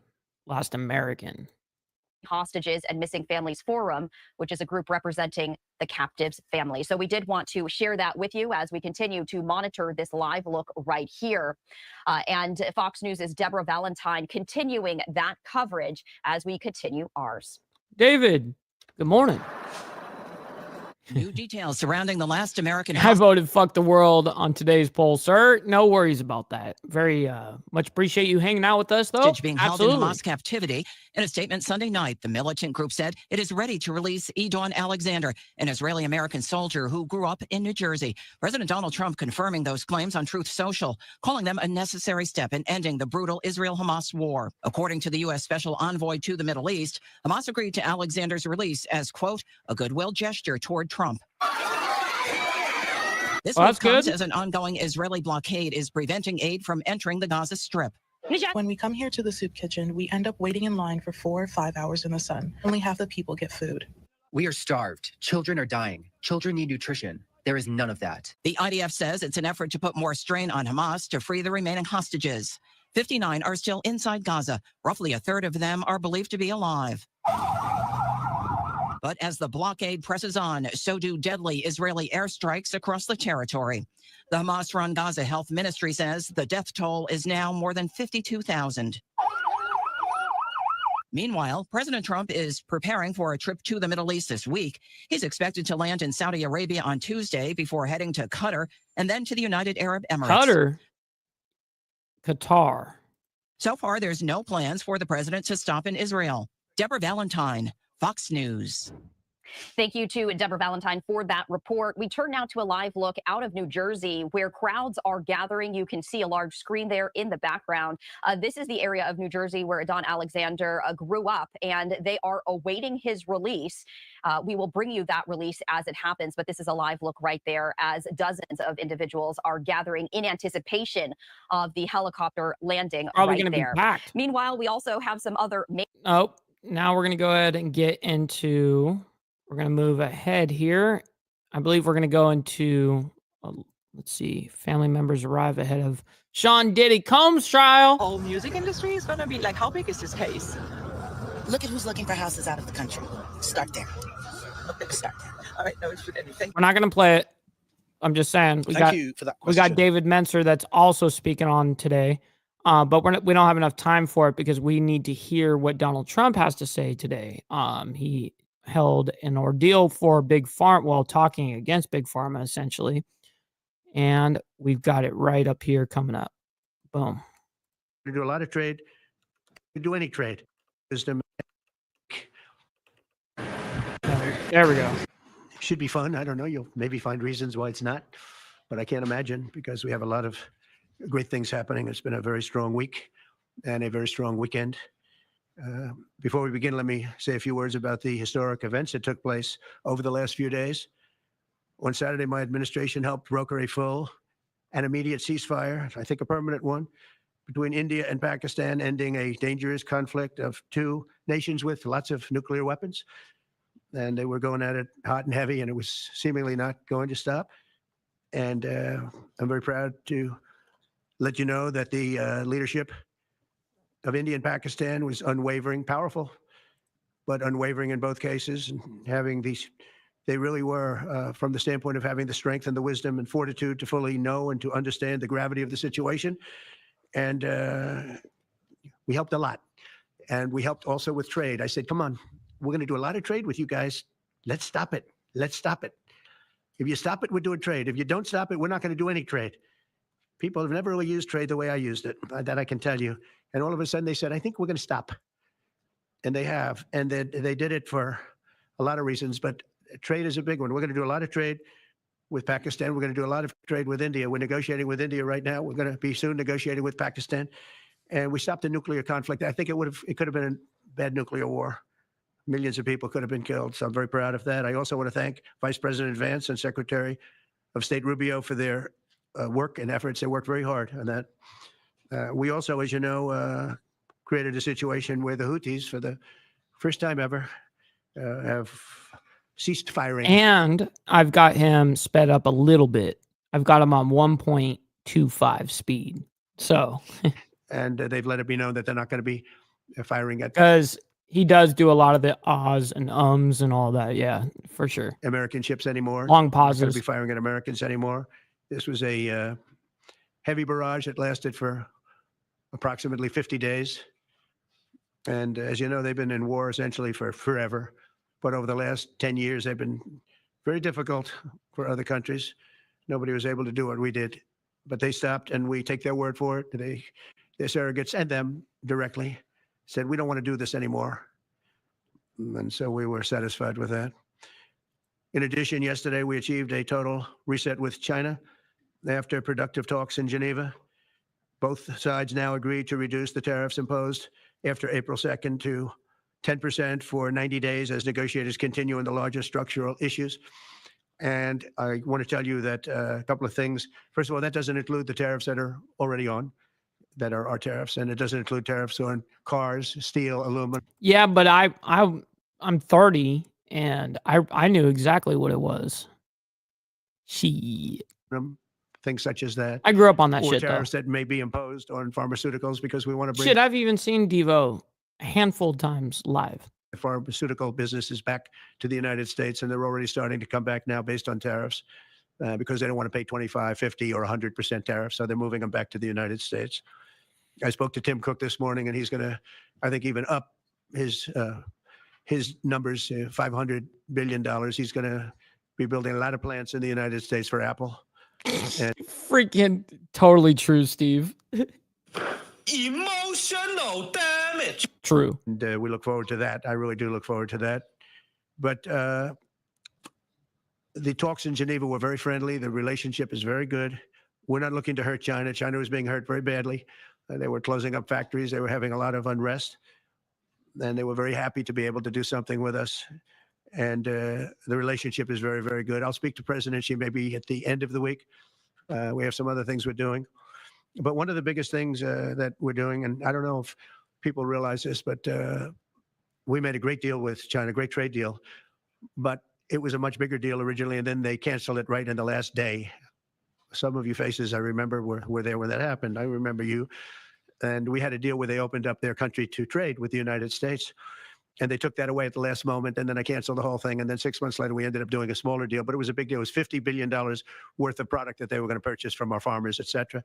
Last American. Hostages and Missing Families Forum, which is a group representing the captives' family. So we did want to share that with you as we continue to monitor this live look right here. And Fox News' Deborah Valentine continuing that coverage as we continue ours. David, good morning. New details surrounding the last American. I voted fuck the world on today's poll, sir. No worries about that. Very much appreciate you hanging out with us, though. Being held in Hamas captivity. In a statement Sunday night, the militant group said it is ready to release Idan Alexander, an Israeli-American soldier who grew up in New Jersey. President Donald Trump confirming those claims on Truth Social, calling them a necessary step in ending the brutal Israel-Hamas war. According to the U.S. Special Envoy to the Middle East, Hamas agreed to Alexander's release as, quote, a goodwill gesture toward Trump. This move comes as an ongoing Israeli blockade is preventing aid from entering the Gaza Strip. When we come here to the soup kitchen, we end up waiting in line for 4 or 5 hours in the sun. Only half the people get food. We are starved. Children are dying. Children need nutrition. There is none of that. The IDF says it's an effort to put more strain on Hamas to free the remaining hostages. 59 are still inside Gaza. Roughly a third of them are believed to be alive. But as the blockade presses on, so do deadly Israeli airstrikes across the territory. The Hamas-run Gaza Health Ministry says the death toll is now more than 52,000. Meanwhile, President Trump is preparing for a trip to the Middle East this week. He's expected to land in Saudi Arabia on Tuesday before heading to Qatar and then to the United Arab Emirates. Qatar. So far, there's no plans for the president to stop in Israel. Deborah Valentine, Fox News. Thank you to Deborah Valentine for that report. We turn now to a live look out of New Jersey where crowds are gathering. You can see a large screen there in the background. This is the area of New Jersey where Don Alexander grew up, and they are awaiting his release. We will bring you that release as it happens, but this is a live look right there as dozens of individuals are gathering in anticipation of the helicopter landing Probably right going to there. be packed. Meanwhile, we also have some other... Oh, now we're going to go ahead and get into... We're going to move ahead here. I believe we're going to go into, let's see, family members arrive ahead of Sean Diddy Combs trial. Whole music industry is going to be like, how big is this case? Look at who's looking for houses out of the country. Start there. Okay, start there. All right, no issue with anything. We're not going to play it. I'm just saying. Thank you for that We question. got David Menser that's also speaking on today. But we don't have enough time for it because we need to hear what Donald Trump has to say today. He held an ordeal for Big Pharma, well, talking against Big Pharma, essentially. And we've got it right up here coming up. Boom. We do a lot of trade. We do any trade. Wisdom. There we go. Should be fun. I don't know. You'll maybe find reasons why it's not, but I can't imagine because we have a lot of great things happening. It's been a very strong week and a very strong weekend. Before we begin, let me say a few words about the historic events that took place over the last few days. On Saturday, my administration helped broker a full and immediate ceasefire, I think a permanent one, between India and Pakistan, ending a dangerous conflict of two nations with lots of nuclear weapons. And they were going at it hot and heavy, and it was seemingly not going to stop. And I'm very proud to let you know that the leadership of India and Pakistan was unwavering, powerful, but unwavering in both cases. And having these, they really were, from the standpoint of having the strength and the wisdom and fortitude to fully know and to understand the gravity of the situation. And we helped a lot. And we helped also with trade. I said, come on, we're going to do a lot of trade with you guys. Let's stop it. Let's stop it. If you stop it, we're doing trade. If you don't stop it, we're not going to do any trade. People have never really used trade the way I used it, that I can tell you. And all of a sudden they said, I think we're going to stop. And they have. And they did it for a lot of reasons, but trade is a big one. We're going to do a lot of trade with Pakistan. We're going to do a lot of trade with India. We're negotiating with India right now. We're going to be soon negotiating with Pakistan. And we stopped the nuclear conflict. I think it could have been a bad nuclear war. Millions of people could have been killed. So I'm very proud of that. I also want to thank Vice President Vance and Secretary of State Rubio for their work and efforts. They worked very hard on that. We also, as you know, created a situation where the Houthis, for the first time ever, have ceased firing. And I've got him sped up a little bit. I've got him on 1.25 speed. So. And they've let it be known that they're not going to be firing at. Because he does do a lot of the ahs and ums and all that. Yeah, for sure. American ships anymore. Long Not going pauses. to be firing at Americans anymore. This was a heavy barrage that lasted for approximately 50 days. And as you know, they've been in war essentially for forever. But over the last 10 years, they've been very difficult for other countries. Nobody was able to do what we did. But they stopped, and we take their word for it. Their surrogates and them directly said, we don't want to do this anymore. And so we were satisfied with that. In addition, yesterday we achieved a total reset with China after productive talks in Geneva. Both sides now agreed to reduce the tariffs imposed after April 2nd to 10% for 90 days as negotiators continue on the largest structural issues. And I want to tell you that a couple of things. First of all, that doesn't include the tariffs that are already on, that are our tariffs, and it doesn't include tariffs on cars, steel, aluminum. Yeah, but I'm 30 and I knew exactly what it was. Things such as that. I grew up on that or shit, though. tariffs that may be imposed on pharmaceuticals because we want to bring Shit, I've even seen Devo a handful of times live. the pharmaceutical businesses back to the United States, and they're already starting to come back now based on tariffs because they don't want to pay 25, 50, or 100% tariffs. So they're moving them back to the United States. I spoke to Tim Cook this morning, and he's going to, I think, even up his numbers, $500 billion. He's going to be building a lot of plants in the United States for Apple. And Freaking totally true, Steve. Emotional damage. True. And we look forward to that. I really do look forward to that. But the talks in Geneva were very friendly. The relationship is very good. We're not looking to hurt China. China was being hurt very badly. They were closing up factories. They were having a lot of unrest. And they were very happy to be able to do something with us. And the relationship is very, very good. I'll speak to President Xi maybe at the end of the week. We have some other things we're doing. But one of the biggest things that we're doing, and I don't know if people realize this, but we made a great deal with China, great trade deal. But it was a much bigger deal originally, and then they canceled it right in the last day. Some of you faces I remember were there when that happened. I remember you. And we had a deal where they opened up their country to trade with the United States. And they took that away at the last moment, and then I canceled the whole thing. And then 6 months later, we ended up doing a smaller deal, but it was a big deal. It was $50 billion worth of product that they were going to purchase from our farmers, et cetera.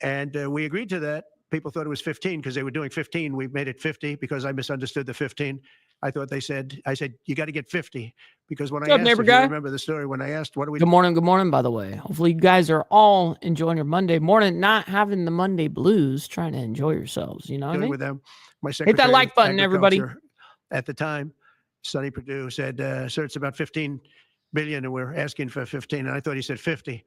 And we agreed to that. People thought it was 15 because they were doing 15. We made it 50 because I misunderstood the 15. I thought I said, you got to get 50 because when I asked, if you remember the story, when I asked, what do we do? Good morning, by the way. Hopefully you guys are all enjoying your Monday morning, not having the Monday blues, trying to enjoy yourselves. You know what I mean? With them. My Hit that like button, everybody. At the time, Sonny Perdue said, sir, it's about 15 billion and we're asking for 15. And I thought he said 50.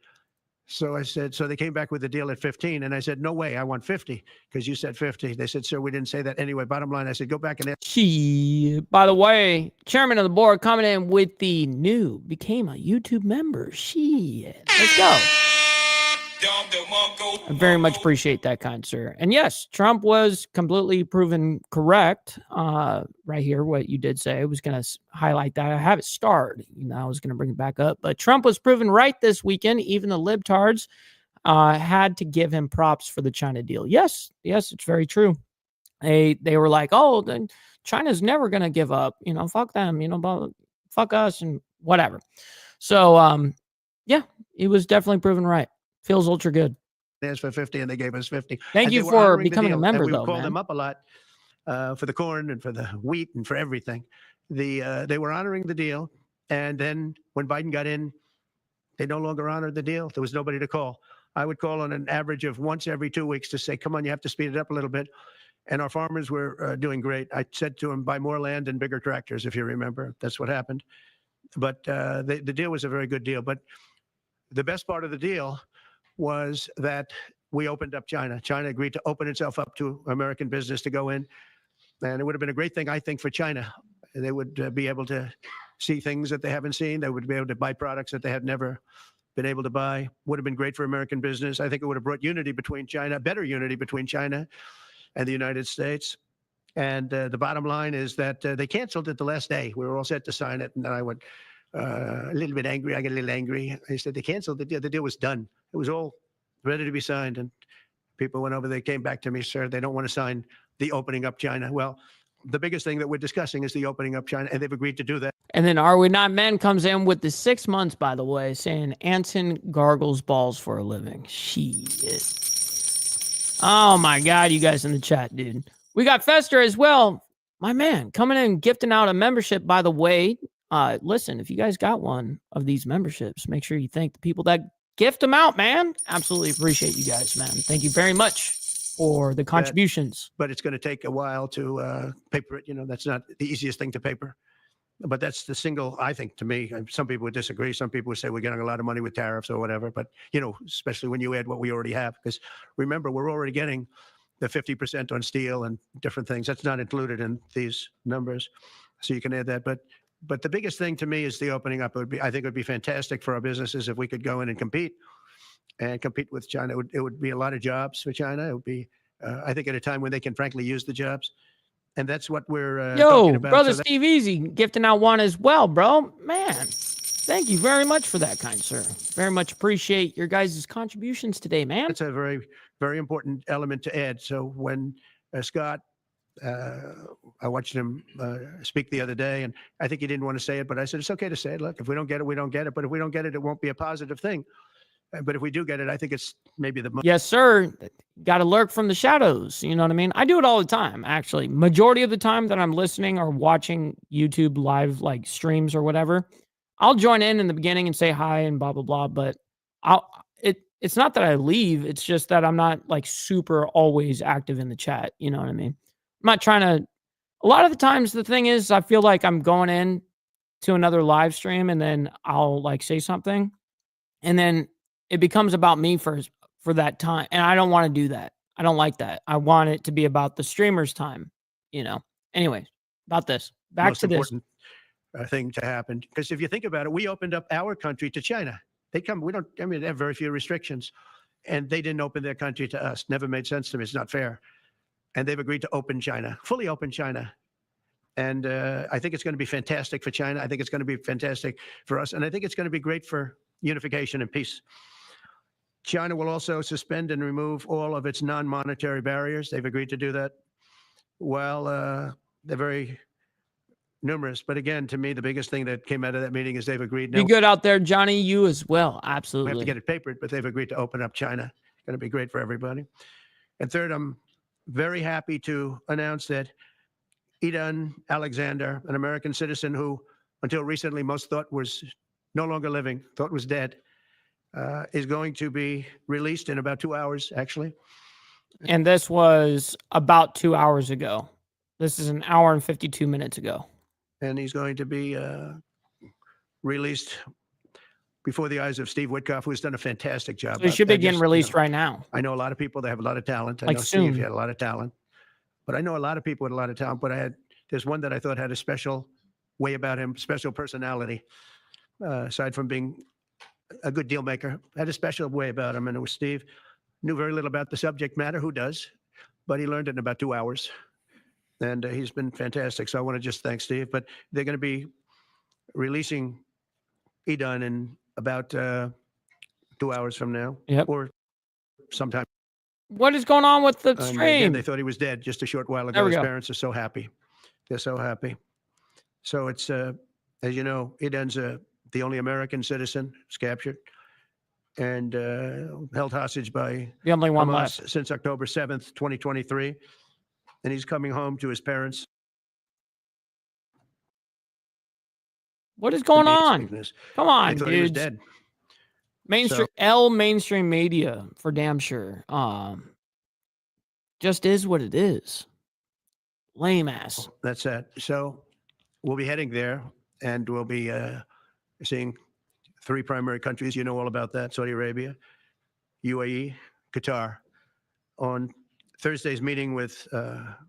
So I said, so they came back with the deal at 15. And I said, no way, I want 50 because you said 50. They said, sir, we didn't say that. Anyway, bottom line, I said, go back and ask. By the way, chairman of the board coming in with the new, became a YouTube member. Let's go. I very much appreciate that, kind sir. And yes, Trump was completely proven correct. Right here, what you did say, I was going to highlight that. I have it starred. I was going to bring it back up. But Trump was proven right this weekend. Even the libtards had to give him props for the China deal. Yes, it's very true. They were like, oh, then China's never going to give up. Fuck them. Fuck us and whatever. So, yeah, he was definitely proven right. Feels ultra good. Asked for 50 and they gave us 50. Thank you for becoming a member, we though, called man. them up a lot for the corn and for the wheat and for everything. They were honoring the deal. And then when Biden got in, they no longer honored the deal. There was nobody to call. I would call on an average of once every 2 weeks to say, come on, you have to speed it up a little bit. And our farmers were doing great. I said to them, buy more land and bigger tractors, if you remember. That's what happened. But the deal was a very good deal. But the best part of the deal was that we opened up China. China agreed to open itself up to American business to go in. And it would have been a great thing, I think, for China. They would be able to see things that they haven't seen. They would be able to buy products that they had never been able to buy. Would have been great for American business. I think it would have brought unity between China, better unity between China and the United States. And the bottom line is that they canceled it the last day. We were all set to sign it. And then I went a little bit angry. I got a little angry. They said they canceled the deal. The deal was done. It was all ready to be signed. And people went over, they came back to me, sir, they don't want to sign the opening up China. Well, the biggest thing that we're discussing is the opening up China, and they've agreed to do that. And then Are We Not Men comes in with the 6 months, by the way, saying Anson gargles balls for a living. Oh, my God, you guys in the chat, dude. We got Fester as well. My man, coming in, gifting out a membership, by the way. Listen, if you guys got one of these memberships, make sure you thank the people that gift them out, man. Absolutely appreciate you guys, man. Thank you very much for the contributions. But it's going to take a while to paper it. That's not the easiest thing to paper. But that's the single, I think, to me. Some people would disagree. Some people would say we're getting a lot of money with tariffs or whatever. But, especially when you add what we already have. Because remember, we're already getting the 50% on steel and different things. That's not included in these numbers. So you can add that. But the biggest thing to me is the opening up. I think it would be fantastic for our businesses if we could go in and compete with China. It would be a lot of jobs for China. It would be, I think, at a time when they can frankly use the jobs. And that's what we're Yo, talking about. brother So that- Steve Easy gifting out one as well, bro. Man, thank you very much for that, kind sir. Very much appreciate your guys' contributions today, man. That's a very, very important element to add. So when Scott, I watched him speak the other day, and I think he didn't want to say it, but I said, it's okay to say it. Look, if we don't get it, we don't get it. But if we don't get it, it won't be a positive thing. But if we do get it, I think it's maybe the most. Yes, sir. Got to lurk from the shadows. You know what I mean? I do it all the time, actually. Majority of the time that I'm listening or watching YouTube live like streams or whatever, I'll join in the beginning and say hi and blah, blah, blah. But it's not that I leave. It's just that I'm not like super always active in the chat. You know what I mean? I'm not trying to. A lot of the times, the thing is, I feel like I'm going in to another live stream and then I'll like say something. And then it becomes about me for that time. And I don't want to do that. I don't like that. I want it to be about the streamer's time, you know. Anyway, about this. Back Most to this. important thing to happen. Because if you think about it, we opened up our country to China. They come, we don't, I mean, they have very few restrictions. And they didn't open their country to us. Never made sense to me. It's not fair. And they've agreed to open China, fully open China. And I think it's going to be fantastic for China. I think it's going to be fantastic for us. And I think it's going to be great for unification and peace. China will also suspend and remove all of its non-monetary barriers. They've agreed to do that. Well, they're very numerous. But again, to me, the biggest thing that came out of that meeting is they've agreed. Be good out there, Johnny. You as well. We Absolutely. have to get it papered, but they've agreed to open up China. Going to be great for everybody. And third, I'm very happy to announce that Idan Alexander, an American citizen who until recently most thought was no longer living, thought was dead, is going to be released in about 2 hours, actually. And this was about 2 hours ago. This is an hour and 52 minutes ago. And he's going to be released before the eyes of Steve Witkoff, who's done a fantastic job. So he should be getting released right now. I know a lot of people that have a lot of talent. I Like know soon. Steve, he had a lot of talent. But I know a lot of people with a lot of talent. But there's one that I thought had a special way about him, special personality, aside from being a good deal maker, had a special way about him. And it was Steve. Knew very little about the subject matter. Who does? But he learned it in about 2 hours. And he's been fantastic. So I want to just thank Steve. But they're going to be releasing Idan in about 2 hours from now. Yep. Or sometime. What is going on with the And stream? again, they thought he was dead just a short while There ago. we His go. parents are so happy. They're so happy. So it's, as you know, Idan's the only American citizen who's captured and held hostage by The only one Hamas left. since October 7th, 2023. And he's coming home to his parents. What is going on? Sickness. Come on, They thought he was dudes. dead. Mainstream mainstream media for damn sure. Just is what it is. Lame ass. That's it. So we'll be heading there, and we'll be seeing 3 primary countries. You know all about that: Saudi Arabia, UAE, Qatar. On Thursday's meeting with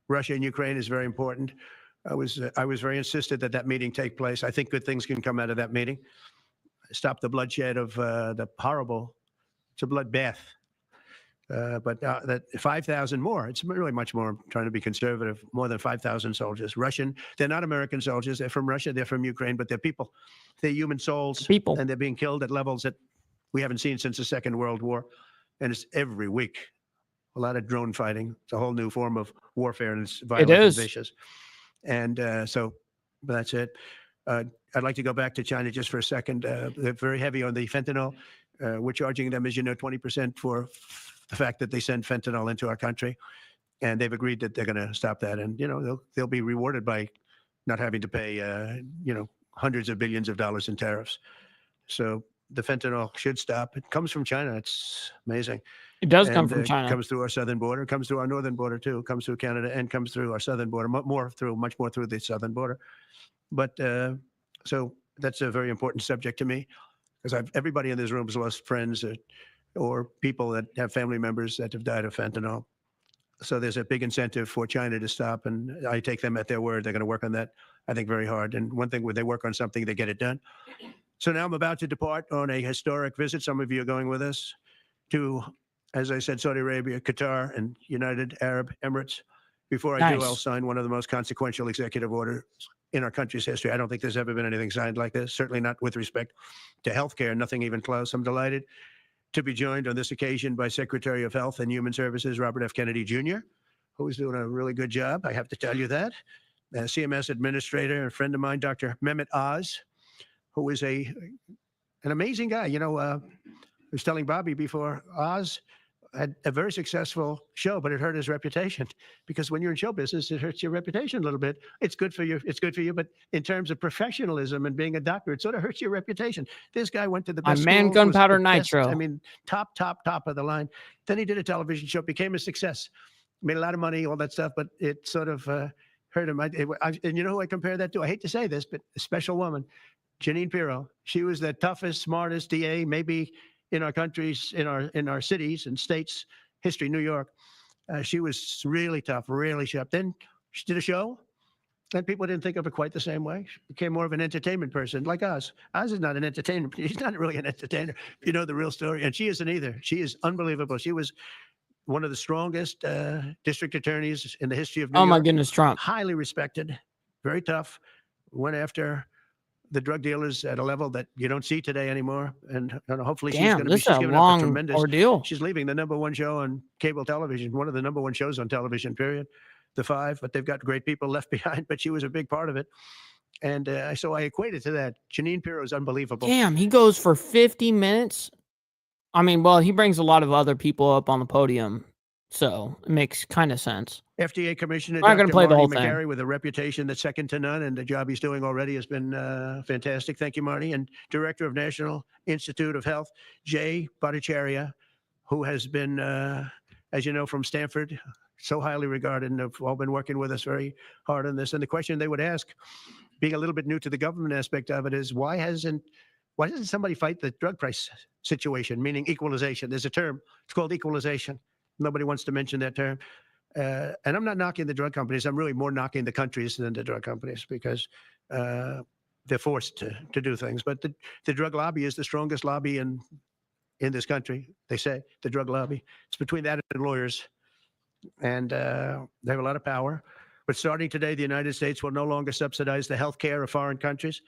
Russia and Ukraine is very important. I was very insistent that meeting take place. I think good things can come out of that meeting. Stop the bloodshed of the horrible. It's a bloodbath. But that 5,000 more, it's really much more. I'm trying to be conservative, more than 5,000 soldiers. Russian, they're not American soldiers. They're from Russia. They're from Ukraine, but they're people. They're human souls. People. And they're being killed at levels that we haven't seen since the Second World War. And it's every week. A lot of drone fighting. It's a whole new form of warfare, and it's violent and is. vicious. And so that's it. I'd like to go back to China just for a second. They're very heavy on the fentanyl. We're charging them, as you know, 20% for the fact that they send fentanyl into our country, and they've agreed that they're going to stop that. And they'll be rewarded by not having to pay hundreds of billions of dollars in tariffs. So the fentanyl should stop. It comes from China. It's amazing. It does come And, from China. It comes through our southern border. It comes through our northern border too. It comes through Canada and comes through our southern border. Much more through the southern border. But so that's a very important subject to me, because everybody in this room has lost friends or people that have family members that have died of fentanyl. So there's a big incentive for China to stop, and I take them at their word. They're going to work on that, I think, very hard. And one thing, when they work on something, they get it done. So now I'm about to depart on a historic visit. Some of you are going with us to, as I said, Saudi Arabia, Qatar, and United Arab Emirates. Before I do, I'll Nice. sign one of the most consequential executive orders in our country's history. I don't think there's ever been anything signed like this, certainly not with respect to healthcare, nothing even close. I'm delighted to be joined on this occasion by Secretary of Health and Human Services, Robert F. Kennedy Jr., who is doing a really good job. I have to tell you that. CMS Administrator, a friend of mine, Dr. Mehmet Oz, who is an amazing guy. You know, I was telling Bobby before, Oz had a very successful show, but it hurt his reputation because when you're in show business, it hurts your reputation a little bit. It's good for you. It's good for you. But in terms of professionalism and being a doctor, it sort of hurts your reputation. This guy went to the My best man, schools, was Gunpowder the best, Nitro. I mean, top of the line. Then he did a television show, became a success, made a lot of money, all that stuff, but it sort of hurt him. And you know who I compare that to? I hate to say this, but a special woman, Jeanine Pirro. She was the toughest, smartest DA, maybe in our countries, in our cities and states history, New York. She was really tough, really sharp. Then she did a show, and people didn't think of her quite the same way. She became more of an entertainment person, like Oz. Oz is not an entertainer. He's not really an entertainer, if you know the real story. And she isn't either. She is unbelievable. She was one of the strongest district attorneys in the history of New York. Oh my goodness, Trump. Highly respected, very tough. Went after the drug dealers at a level that you don't see today anymore. And hopefully she's going to be, she's giving up a tremendous ordeal. She's leaving the #1 show on cable television, one of the #1 shows on television, period, The Five, but they've got great people left behind, but she was a big part of it. And so I equate it to that. Jeanine Pirro is unbelievable. Damn, he goes for 50 minutes. I mean, well, he brings a lot of other people up on the podium, so it makes kind of sense. FDA Commissioner I'm not going to play the whole Marty thing. McGarry, with a reputation that's second to none, and the job he's doing already has been fantastic. Thank you, Marty. And Director of National Institute of Health, Jay Bhattacharya, who has been, as you know, from Stanford, so highly regarded, and have all been working with us very hard on this. And the question they would ask, being a little bit new to the government aspect of it, is why doesn't somebody fight the drug price situation, meaning equalization? There's a term. It's called equalization. Nobody wants to mention that term. And I'm not knocking the drug companies. I'm really more knocking the countries than the drug companies, because they're forced to do things. But the drug lobby is the strongest lobby in this country, they say, the drug lobby. It's between that and lawyers. And they have a lot of power. But starting today, the United States will no longer subsidize the health care of foreign countries,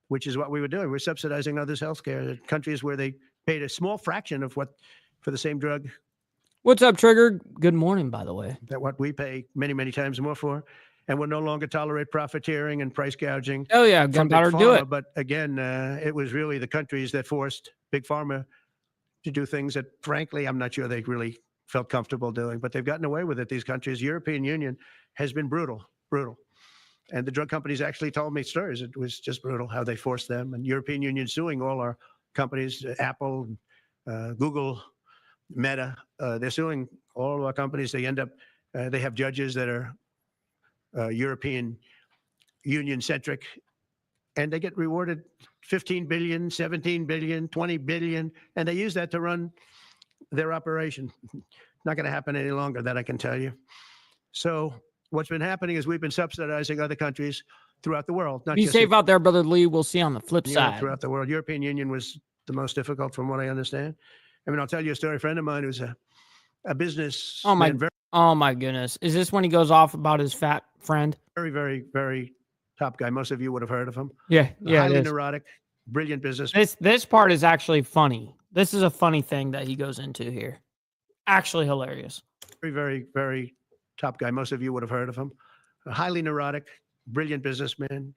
which is what we were doing. We're subsidizing others' health care, countries where they paid a small fraction of what for the same drug. What's up, Trigger? Good morning, by the way. That what we pay many, many times more for. And we'll no longer tolerate profiteering and price gouging. Oh, yeah, from Big Gunpowder, do Pharma. it. But again, it was really the countries that forced Big Pharma to do things that, frankly, I'm not sure they really felt comfortable doing. But they've gotten away with it, these countries. European Union has been brutal. And the drug companies actually told me stories. It was just brutal how they forced them. And European Union suing all our companies, Apple, Google, Meta. They're suing all of our companies. They end up, they have judges that are European Union centric, and they get rewarded 15 billion, 17 billion, 20 billion, and they use that to run their operation. Not going to happen any longer, that I can tell you. So what's been happening is we've been subsidizing other countries throughout the world. Not Be just safe out there, Brother Lee. We'll see you on the flip side. throughout the world. European Union was the most difficult, from what I understand. I mean, I'll tell you a story. A friend of mine who's a business. Oh my, man, oh my goodness. Is this when he goes off about his fat friend? very, very, very top guy. Most of you would have heard of him. Yeah, yeah. Highly it is. neurotic, brilliant business. This part is actually funny. This is a funny thing that he goes into here. Actually hilarious. Very, very, very top guy. Most of you would have heard of him. Highly neurotic, brilliant businessman,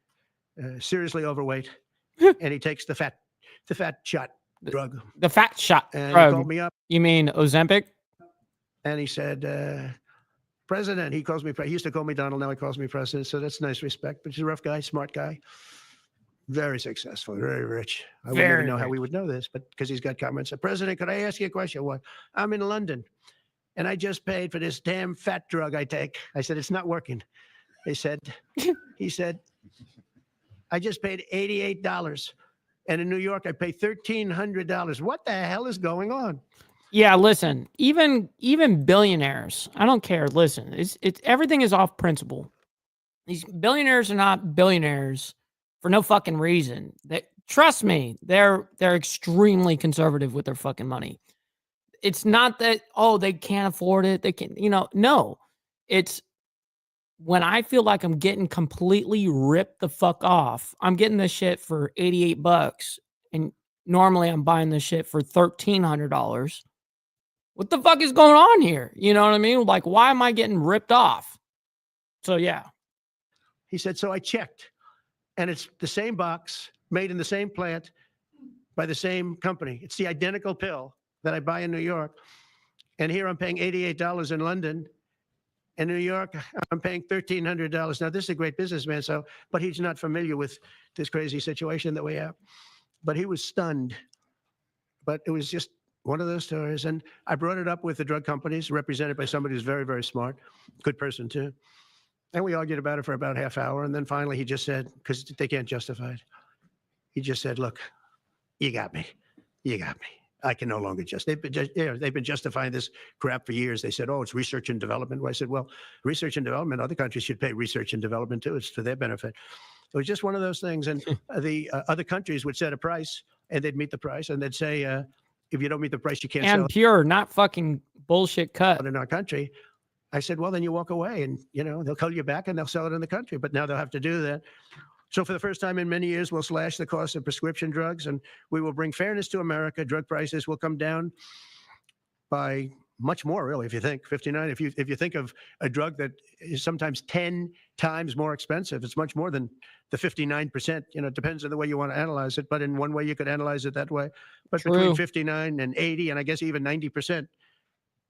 seriously overweight, and he takes the fat shot drug. The fat shot And drug. he called me up You mean Ozempic? and he said, President. He calls me. He used to call me Donald. Now he calls me President. So that's nice respect. But he's a rough guy, smart guy, very successful, very rich. I would never Very know how rich. we would know this, but because he's got comments. President, could I ask you a question? What? I'm in London, and I just paid for this damn fat drug I take. I said, it's not working. He said, I just paid $88. And in New York, I pay $1,300. What the hell is going on? Yeah, listen, even billionaires, I don't care. Listen, it's everything is off principle. These billionaires are not billionaires for no fucking reason. Trust me, they're extremely conservative with their fucking money. It's not that, oh, they can't afford it. They can, no. It's when I feel like I'm getting completely ripped the fuck off, I'm getting this shit for $88, and normally I'm buying this shit for $1,300. What the fuck is going on here? You know what I mean? Like, why am I getting ripped off? So, yeah. He said, so I checked, and it's the same box, made in the same plant, by the same company. It's the identical pill that I buy in New York. And here I'm paying $88 in London. In New York, I'm paying $1,300. Now, this is a great businessman, but he's not familiar with this crazy situation that we have. But he was stunned. But it was just one of those stories. And I brought it up with the drug companies, represented by somebody who's very, very smart, good person too. And we argued about it for about half hour. And then finally he just said, because they can't justify it, he just said, look, you got me. You got me. I can no longer they've been justifying this crap for years. They said, oh, it's research and development. Well, I said, well, research and development, other countries should pay research and development too. It's for their benefit. It was just one of those things. And the other countries would set a price and they'd meet the price and they'd say, if you don't meet the price, you can't sell And pure, not fucking bullshit cut. in our country. I said, well, then you walk away and, they'll call you back and they'll sell it in the country. But now they'll have to do that. So for the first time in many years, we'll slash the cost of prescription drugs and we will bring fairness to America. Drug prices will come down by much more, really, if you think 59. If you think of a drug that is sometimes 10 times more expensive, it's much more than the 59%. It depends on the way you want to analyze it. But in one way, you could analyze it that way. But between 59 and 80, and I guess even 90%.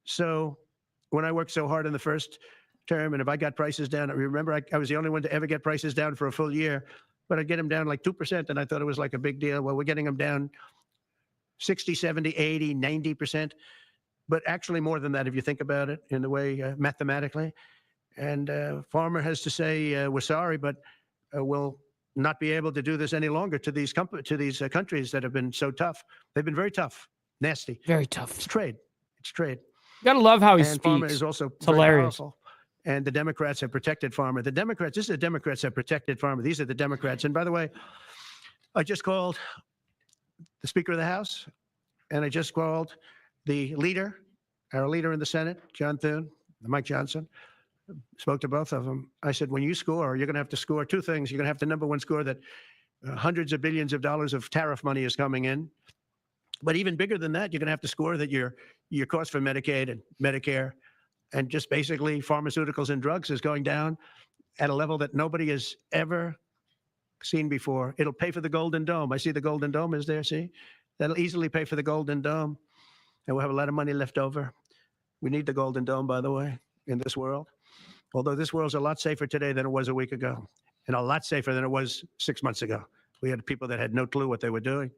So when I worked so hard in the first term, and if I got prices down, I remember I was the only one to ever get prices down for a full year, but I'd get them down like 2%, and I thought it was like a big deal. Well, we're getting them down 60, 70, 80, 90%, but actually more than that if you think about it in the way mathematically. And Pharma has to say, we're sorry, but we'll not be able to do this any longer to these countries that have been so tough. They've been very tough, nasty. Very tough. It's trade. It's trade. You gotta love how he and speaks. Pharma is also it's very hilarious. Powerful. And the Democrats have protected Pharma. The Democrats, this is the Democrats have protected Pharma. These are the Democrats. And by the way, I just called the Speaker of the House, and I just called the leader, our leader in the Senate, John Thune, Mike Johnson. Spoke to both of them. I said, when you score, you're going to have to score two things. You're going to have to, number one, score that hundreds of billions of dollars of tariff money is coming in. But even bigger than that, you're going to have to score that your cost for Medicaid and Medicare and just basically pharmaceuticals and drugs is going down at a level that nobody has ever seen before. It'll pay for the Golden Dome. I see the Golden Dome is there, see? That'll easily pay for the Golden Dome. And we'll have a lot of money left over. We need the Golden Dome, by the way, in this world. Although this world's a lot safer today than it was a week ago, and a lot safer than it was 6 months ago. We had people that had no clue what they were doing.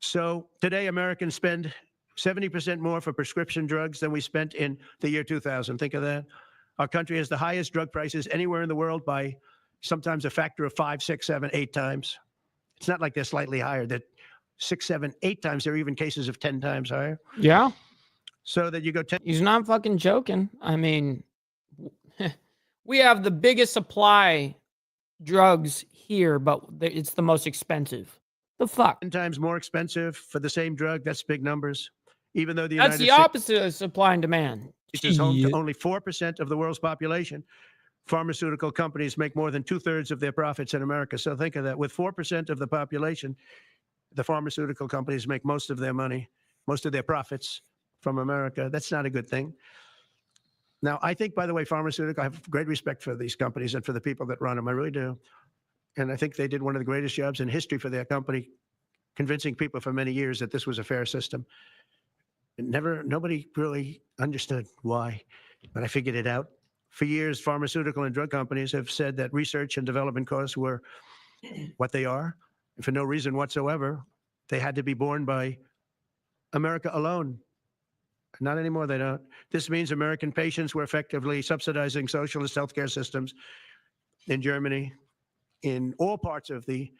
So today, Americans spend 70% more for prescription drugs than we spent in the year 2000. Think of that. Our country has the highest drug prices anywhere in the world by sometimes a factor of 5, 6, 7, 8 times. It's not like they're slightly higher. They're 6, 7, 8 times. There are even cases of 10 times higher. Yeah. So that you go 10. He's not fucking joking. I mean, we have the biggest supply drugs here, but it's the most expensive. The fuck? 10 times more expensive for the same drug. That's big numbers. Even though the That's United the opposite of supply and demand. States is home to only 4% of the world's population. Pharmaceutical companies make more than 2/3 of their profits in America. So think of that. With 4% of the population, the pharmaceutical companies make most of their money, most of their profits from America. That's not a good thing. Now, I think, by the way, I have great respect for these companies and for the people that run them. I really do. And I think they did one of the greatest jobs in history for their company, convincing people for many years that this was a fair system. Nobody really understood why, but I figured it out. For years, pharmaceutical and drug companies have said that research and development costs were what they are. And for no reason whatsoever, they had to be borne by America alone. Not anymore, they don't. This means American patients were effectively subsidizing socialist healthcare systems in Germany, in all parts of the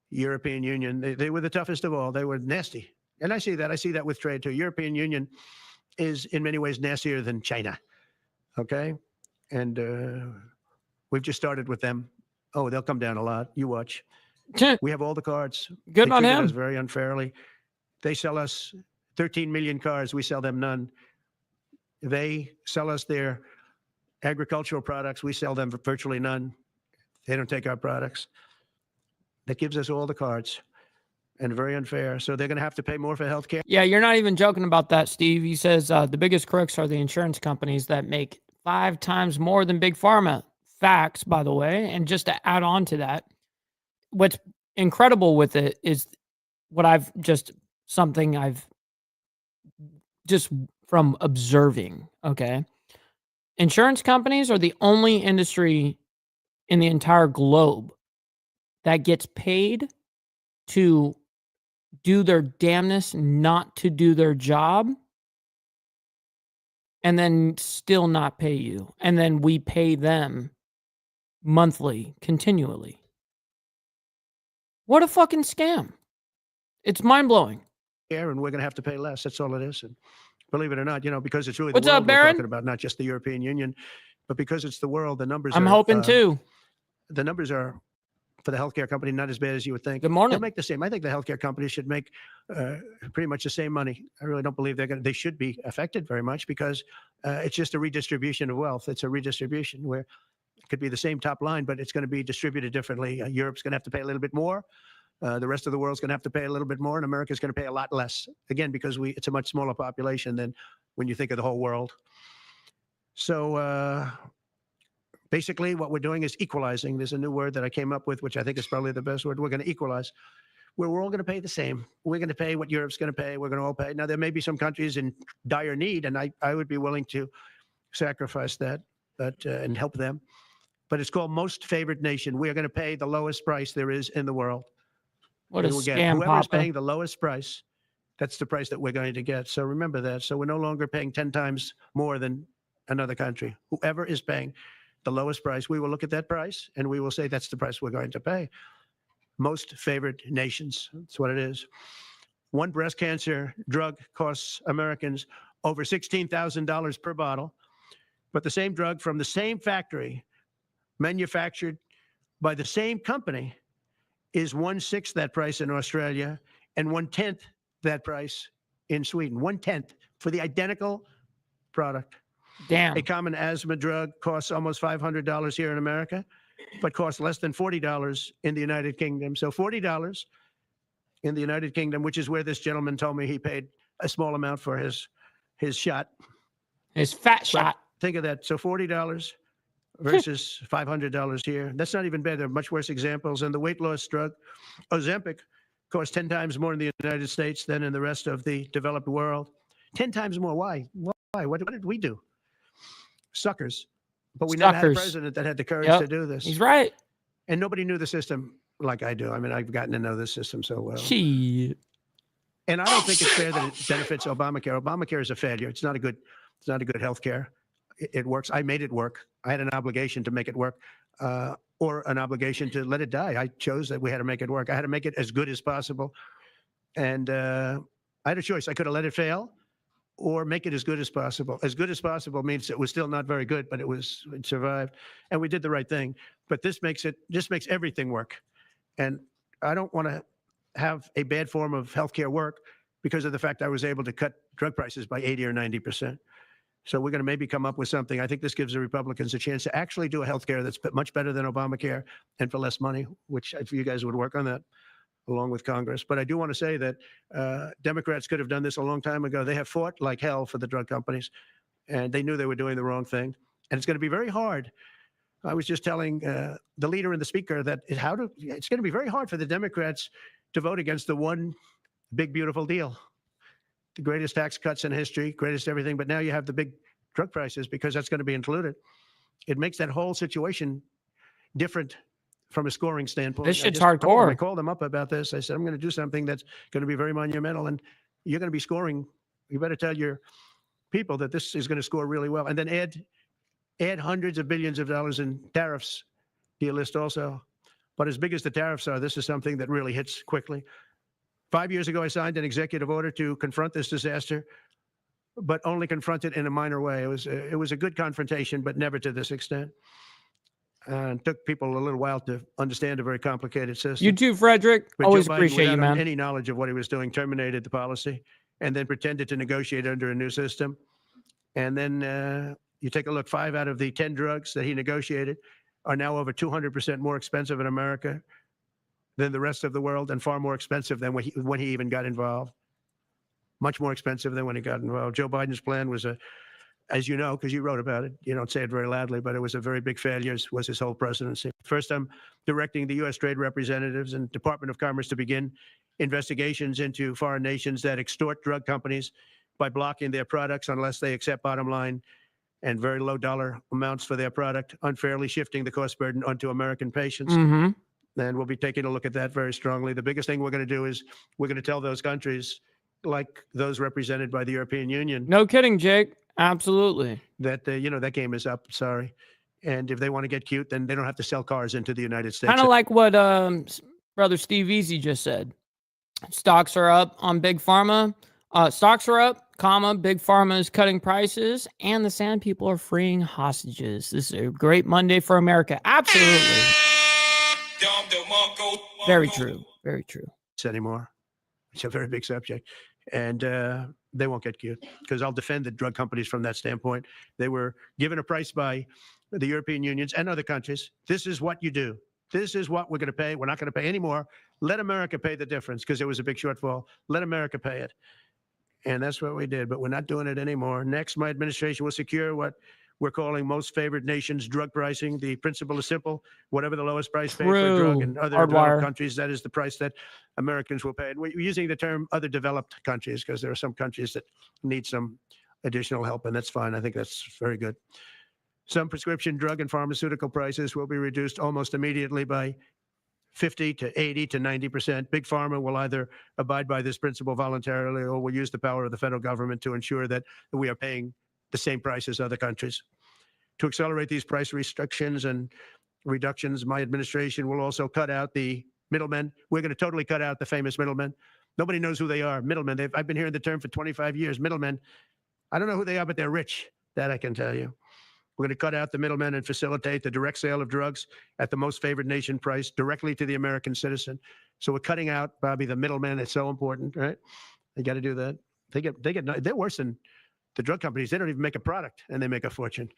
European Union. They were the toughest of all. They were nasty. And I see that. I see that with trade too. European Union is in many ways nastier than China. Okay? And we've just started with them. Oh, they'll come down a lot. You watch. We have all the cards. Good they on treat him. us very unfairly. They sell us 13 million cars. We sell them none. They sell us their Agricultural products, we sell them for virtually none. They don't take our products. That gives us all the cards, and very unfair. So they're going to have to pay more for health care. Yeah, you're not even joking about that, Steve. He says the biggest crooks are the insurance companies that make 5 times more than Big Pharma. Facts, by the way. And just to add on to that, what's incredible with it is what I've just from observing, okay? Insurance companies are the only industry in the entire globe that gets paid to do their damnness not to do their job and then still not pay you. And then we pay them monthly, continually. What a fucking scam. It's mind-blowing. And we're going to have to pay less. That's all it is. And believe it or not, because it's really What's the world up, we're Baron? talking about, not just the European Union, but because it's the world, the numbers I'm are, hoping too. The numbers are, for the healthcare company, not as bad as you would think. Good morning. They'll make the same. I think the healthcare companies should make pretty much the same money. I really don't believe they should be affected very much because it's just a redistribution of wealth. It's a redistribution where it could be the same top line, but it's going to be distributed differently. Europe's going to have to pay a little bit more. The rest of the world's going to have to pay a little bit more, and America's going to pay a lot less. Again, because it's a much smaller population than when you think of the whole world. So basically, what we're doing is equalizing. There's a new word that I came up with, which I think is probably the best word. We're going to equalize. Where we're all going to pay the same. We're going to pay what Europe's going to pay. We're going to all pay. Now, there may be some countries in dire need, and I would be willing to sacrifice that and help them. But it's called most favored nation. We are going to pay the lowest price there is in the world. What a scam, Whoever's Papa. paying the lowest price, that's the price that we're going to get. So remember that. So we're no longer paying 10 times more than another country. Whoever is paying the lowest price, we will look at that price and we will say that's the price we're going to pay. Most favored nations. That's what it is. One breast cancer drug costs Americans over $16,000 per bottle, but the same drug from the same factory, manufactured by the same company, is 1/6 that price in Australia and 1/10 that price in Sweden. 1/10 for the identical product. Damn. A common asthma drug costs almost $500 here in America, but costs less than $40 in the United Kingdom. So $40 in the United Kingdom, which is where this gentleman told me he paid a small amount for his shot. His fat shot. Think of that. So $40 versus $500 here. That's not even bad. There are much worse examples. And the weight loss drug, Ozempic, costs 10 times more in the United States than in the rest of the developed world. 10 times more. Why? Why? What did we do? Suckers. But we never had a president that had the courage to do this. He's right. And nobody knew the system like I do. I mean, I've gotten to know this system so well. Shit. And I don't think it's fair that it benefits Obamacare. Obamacare is a failure. It's not a good health care. It works. I made it work. I had an obligation to make it work, or an obligation to let it die. I chose that we had to make it work. I had to make it as good as possible. And I had a choice. I could have let it fail or make it as good as possible. As good as possible means it was still not very good, but it survived. And we did the right thing. But this makes everything work. And I don't want to have a bad form of healthcare work because of the fact I was able to cut drug prices by 80 or 90%. So we're going to maybe come up with something. I think this gives the Republicans a chance to actually do a healthcare that's much better than Obamacare and for less money, which if you guys would work on that along with Congress. But I do want to say that Democrats could have done this a long time ago. They have fought like hell for the drug companies, and they knew they were doing the wrong thing. And it's going to be very hard. I was just telling the leader and the speaker that it's going to be very hard for the Democrats to vote against the one big, beautiful deal. The greatest tax cuts in history, greatest everything, but now you have the big drug prices because that's going to be included. It makes that whole situation different from a scoring standpoint. This shit's hardcore. I called them up about this. I said, I'm going to do something that's going to be very monumental, and you're going to be scoring. You better tell your people that this is going to score really well, and then add hundreds of billions of dollars in tariffs to your list also. But as big as the tariffs are, this is something that really hits quickly. 5 years ago, I signed an executive order to confront this disaster, but only confront it in a minor way. It was a good confrontation, but never to this extent. And it took people a little while to understand a very complicated system. You too, Frederick. But Always Joe Biden, appreciate you, without man. any knowledge of what he was doing, terminated the policy and then pretended to negotiate under a new system. And then You take a look, 5 out of the 10 drugs that he negotiated are now over 200% more expensive in America than the rest of the world, and far more expensive than when he even got involved. Much more expensive than when he got involved. Joe Biden's plan was as you know, because you wrote about it, you don't say it very loudly, but it was a very big failure, was his whole presidency. First, I'm directing the U.S. trade representatives and Department of Commerce to begin investigations into foreign nations that extort drug companies by blocking their products unless they accept bottom line and very low dollar amounts for their product, unfairly shifting the cost burden onto American patients. Mm-hmm. And we'll be taking a look at that very strongly. The biggest thing we're going to do is we're going to tell those countries, like those represented by the European Union. No kidding, Jake. Absolutely. That, that game is up. Sorry. And if they want to get cute, then they don't have to sell cars into the United States. Kind of like what Brother Steve Easy just said. Stocks are up on Big Pharma. Stocks are up, Big Pharma is cutting prices, and the Sand People are freeing hostages. This is a great Monday for America. Absolutely. Very true. Very true. Anymore. It's a very big subject. And they won't get cute, because I'll defend the drug companies from that standpoint. They were given a price by the European unions and other countries. This is what you do. This is what we're going to pay. We're not going to pay anymore. Let America pay the difference, because there was a big shortfall. Let America pay it. And that's what we did, but we're not doing it anymore. Next, my administration will secure what we're calling most favored nations drug pricing. The principle is simple. Whatever the lowest price paid for a drug in other developed countries, that is the price that Americans will pay. And we're using the term other developed countries because there are some countries that need some additional help, and that's fine. I think that's very good. Some prescription drug and pharmaceutical prices will be reduced almost immediately by 50 to 80 to 90%. Big Pharma will either abide by this principle voluntarily or will use the power of the federal government to ensure that we are paying the same price as other countries. To accelerate these price restrictions and reductions, my administration will also cut out the middlemen. We're going to totally cut out the famous middlemen. Nobody knows who they are. Middlemen. I've been hearing the term for 25 years. Middlemen. I don't know who they are, but they're rich. That I can tell you. We're going to cut out the middlemen and facilitate the direct sale of drugs at the most favored nation price directly to the American citizen. So we're cutting out, Bobby, the middleman. It's so important, right? They got to do that. They're worse than the drug companies. They don't even make a product, and they make a fortune.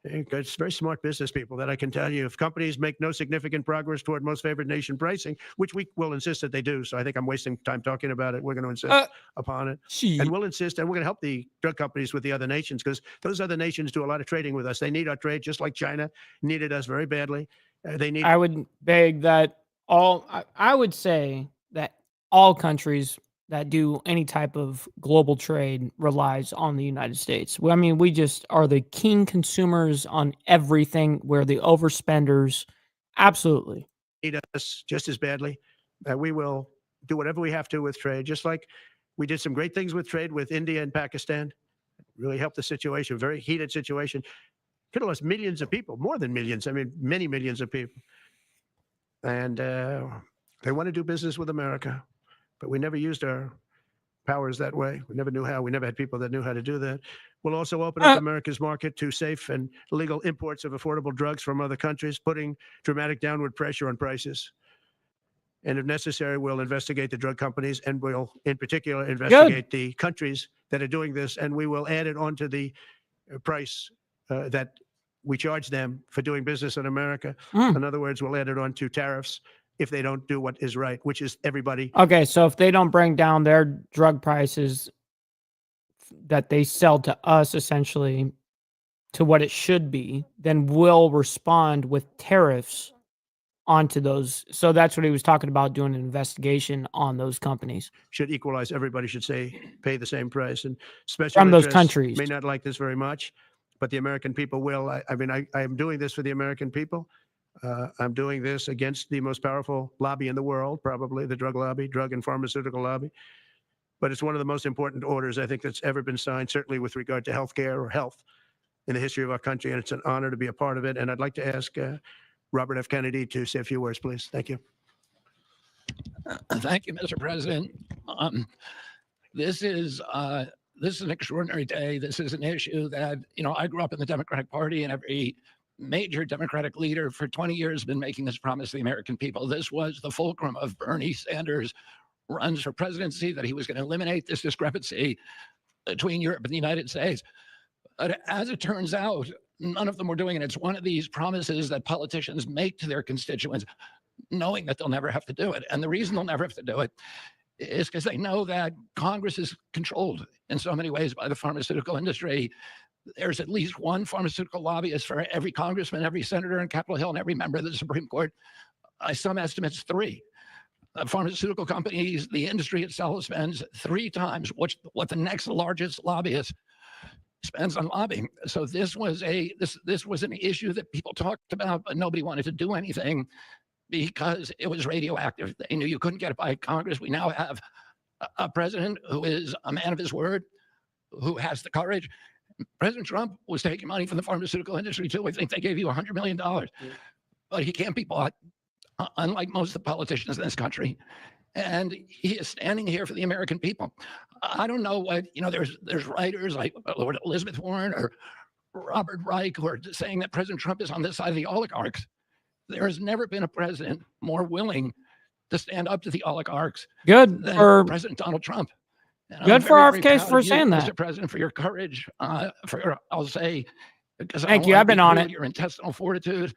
It's very smart business people, that I can tell you. If companies make no significant progress toward most favored nation pricing, which we will insist that they do, so I think I'm wasting time talking about it. We're going to insist upon it. And we'll insist, and we're going to help the drug companies with the other nations, because those other nations do a lot of trading with us. They need our trade, just like China needed us very badly. I would beg that I would say that all countries that do any type of global trade relies on the United States. I mean, we just are the king consumers on everything. We're the overspenders. Absolutely. Need us just as badly. We will do whatever we have to with trade, just like we did some great things with trade with India and Pakistan. Really helped the situation, very heated situation. Could have lost millions of people, more than millions. I mean, many millions of people. And they want to do business with America. But we never used our powers that way. We never knew how. We never had people that knew how to do that. We'll also open up America's market to safe and legal imports of affordable drugs from other countries, putting dramatic downward pressure on prices. And if necessary, we'll investigate the drug companies, and we'll, in particular, investigate the countries that are doing this, and we will add it onto the price that we charge them for doing business in America. In other words, we'll add it onto tariffs if they don't do what is right, which is everybody. Okay, so if they don't bring down their drug prices that they sell to us, essentially, to what it should be, then we'll respond with tariffs onto those. So that's what he was talking about, doing an investigation on those companies. Should equalize. Everybody should pay the same price. And special from those interests countries may not like this very much, but the American people will. I mean, I am doing this for the American people. I'm doing this against the most powerful lobby in the world, probably the drug lobby, drug and pharmaceutical lobby. But it's one of the most important orders, I think, that's ever been signed, certainly with regard to healthcare or health in the history of our country. And it's an honor to be a part of it. And I'd like to ask Robert F. Kennedy to say a few words, please. Thank you. Thank you, Mr. President. This is an extraordinary day. This is an issue that, I grew up in the Democratic Party, and every major Democratic leader for 20 years has been making this promise to the American people. This was the fulcrum of Bernie Sanders' runs for presidency, that he was going to eliminate this discrepancy between Europe and the United States. But as it turns out, none of them were doing it. It's one of these promises that politicians make to their constituents, knowing that they'll never have to do it. And the reason they'll never have to do it is because they know that Congress is controlled in so many ways by the pharmaceutical industry. There's at least one pharmaceutical lobbyist for every congressman, every senator on Capitol Hill, and every member of the Supreme Court. By some estimates, 3. Pharmaceutical companies, the industry itself spends 3 times what the next largest lobbyist spends on lobbying. So this was an issue that people talked about, but nobody wanted to do anything because it was radioactive. They knew you couldn't get it by Congress. We now have a president who is a man of his word, who has the courage. President Trump was taking money from the pharmaceutical industry too. I think they gave you $100 million, but he can't be bought, unlike most of the politicians in this country. And he is standing here for the American people. I don't know what, there's writers like Lord Elizabeth Warren or Robert Reich who are saying that President Trump is on this side of the oligarchs. There has never been a president more willing to stand up to the oligarchs Good than for President Donald Trump. And good I'm for very, our very case proud for of you, saying that. Mr. President, for your courage, I'll say, because Thank you. I've been on it. Your intestinal fortitude,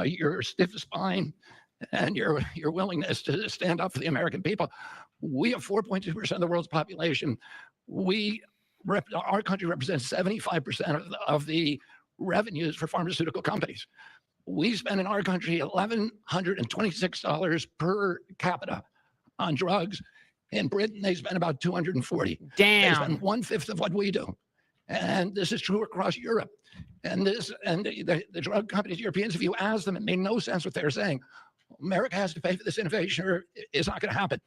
your stiff spine, and your willingness to stand up for the American people. We have 4.2% of the world's population. Our country represents 75% of the revenues for pharmaceutical companies. We spend in our country $1,126 per capita on drugs. In Britain, they spend about $240. Damn. They spend 1/5 of what we do. And this is true across Europe. And the drug companies, Europeans, if you ask them, it made no sense what they're saying. America has to pay for this innovation or it's not going to happen.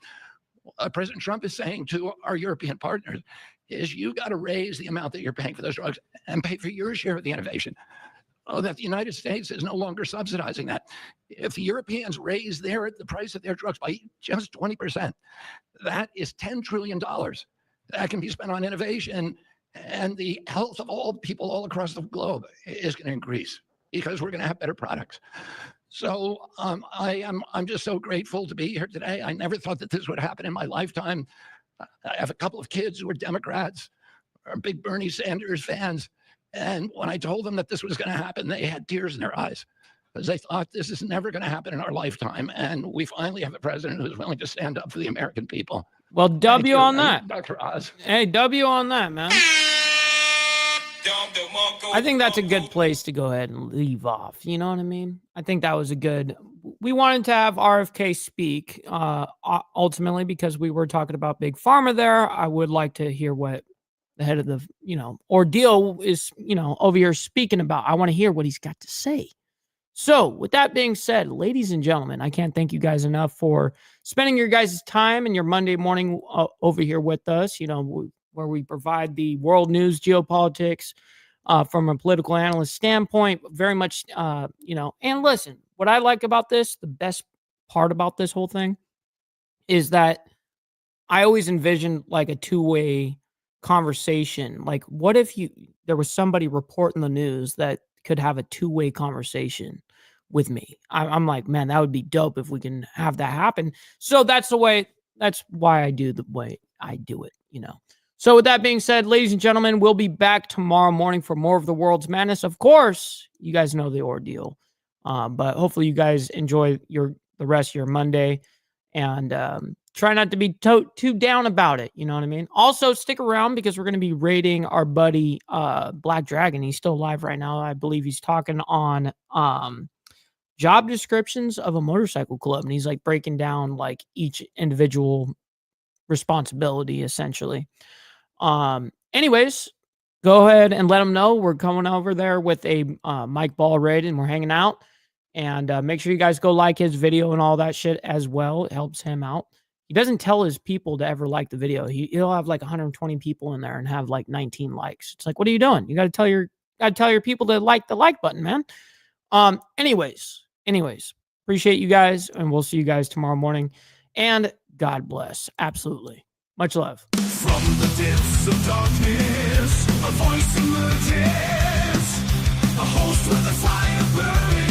President Trump is saying to our European partners is you got to raise the amount that you're paying for those drugs and pay for your share of the innovation. That the United States is no longer subsidizing that. If the Europeans raise the price of their drugs by just 20%, that is $10 trillion that can be spent on innovation, and the health of all people all across the globe is going to increase because we're going to have better products. So I'm just so grateful to be here today. I never thought that this would happen in my lifetime. I have a couple of kids who are Democrats, are big Bernie Sanders fans. And when I told them that this was going to happen, they had tears in their eyes because they thought this is never going to happen in our lifetime. And we finally have a president who's willing to stand up for the American people. Well, W on that. Dr. Oz. Hey, W on that, man. I think that's a good place to go ahead and leave off. You know what I mean? I think that was a good. We wanted to have RFK speak ultimately because we were talking about Big Pharma there. I would like to hear what the head of the, ordeal is, over here speaking about. I want to hear what he's got to say. So with that being said, ladies and gentlemen, I can't thank you guys enough for spending your guys' time and your Monday morning over here with us, where we provide the world news, geopolitics, from a political analyst standpoint, very much, and listen, what I like about this, the best part about this whole thing is that I always envisioned like a two-way conversation. Like, what if there was somebody reporting the news that could have a two-way conversation with me? I'm like, man, that would be dope if we can have that happen. So that's why I do the way I do it, So with that being said, ladies and gentlemen, we'll be back tomorrow morning for more of the world's madness. Of course, you guys know the ordeal, but hopefully you guys enjoy the rest of your Monday, and try not to be too down about it. You know what I mean? Also, stick around because we're going to be rating our buddy Black Dragon. He's still alive right now. I believe he's talking on job descriptions of a motorcycle club, and he's like breaking down like each individual responsibility essentially. Anyways, go ahead and let them know we're coming over there with a Mike Ball raid and we're hanging out. And make sure you guys go like his video and all that shit as well. It helps him out. He doesn't tell his people to ever like the video. He'll have like 120 people in there and have like 19 likes. It's like, what are you doing? You got to tell your people to like the like button, man. Anyways, appreciate you guys, and we'll see you guys tomorrow morning. And God bless. Absolutely. Much love. From the depths of darkness, a voice emerges, a host with a fire burning.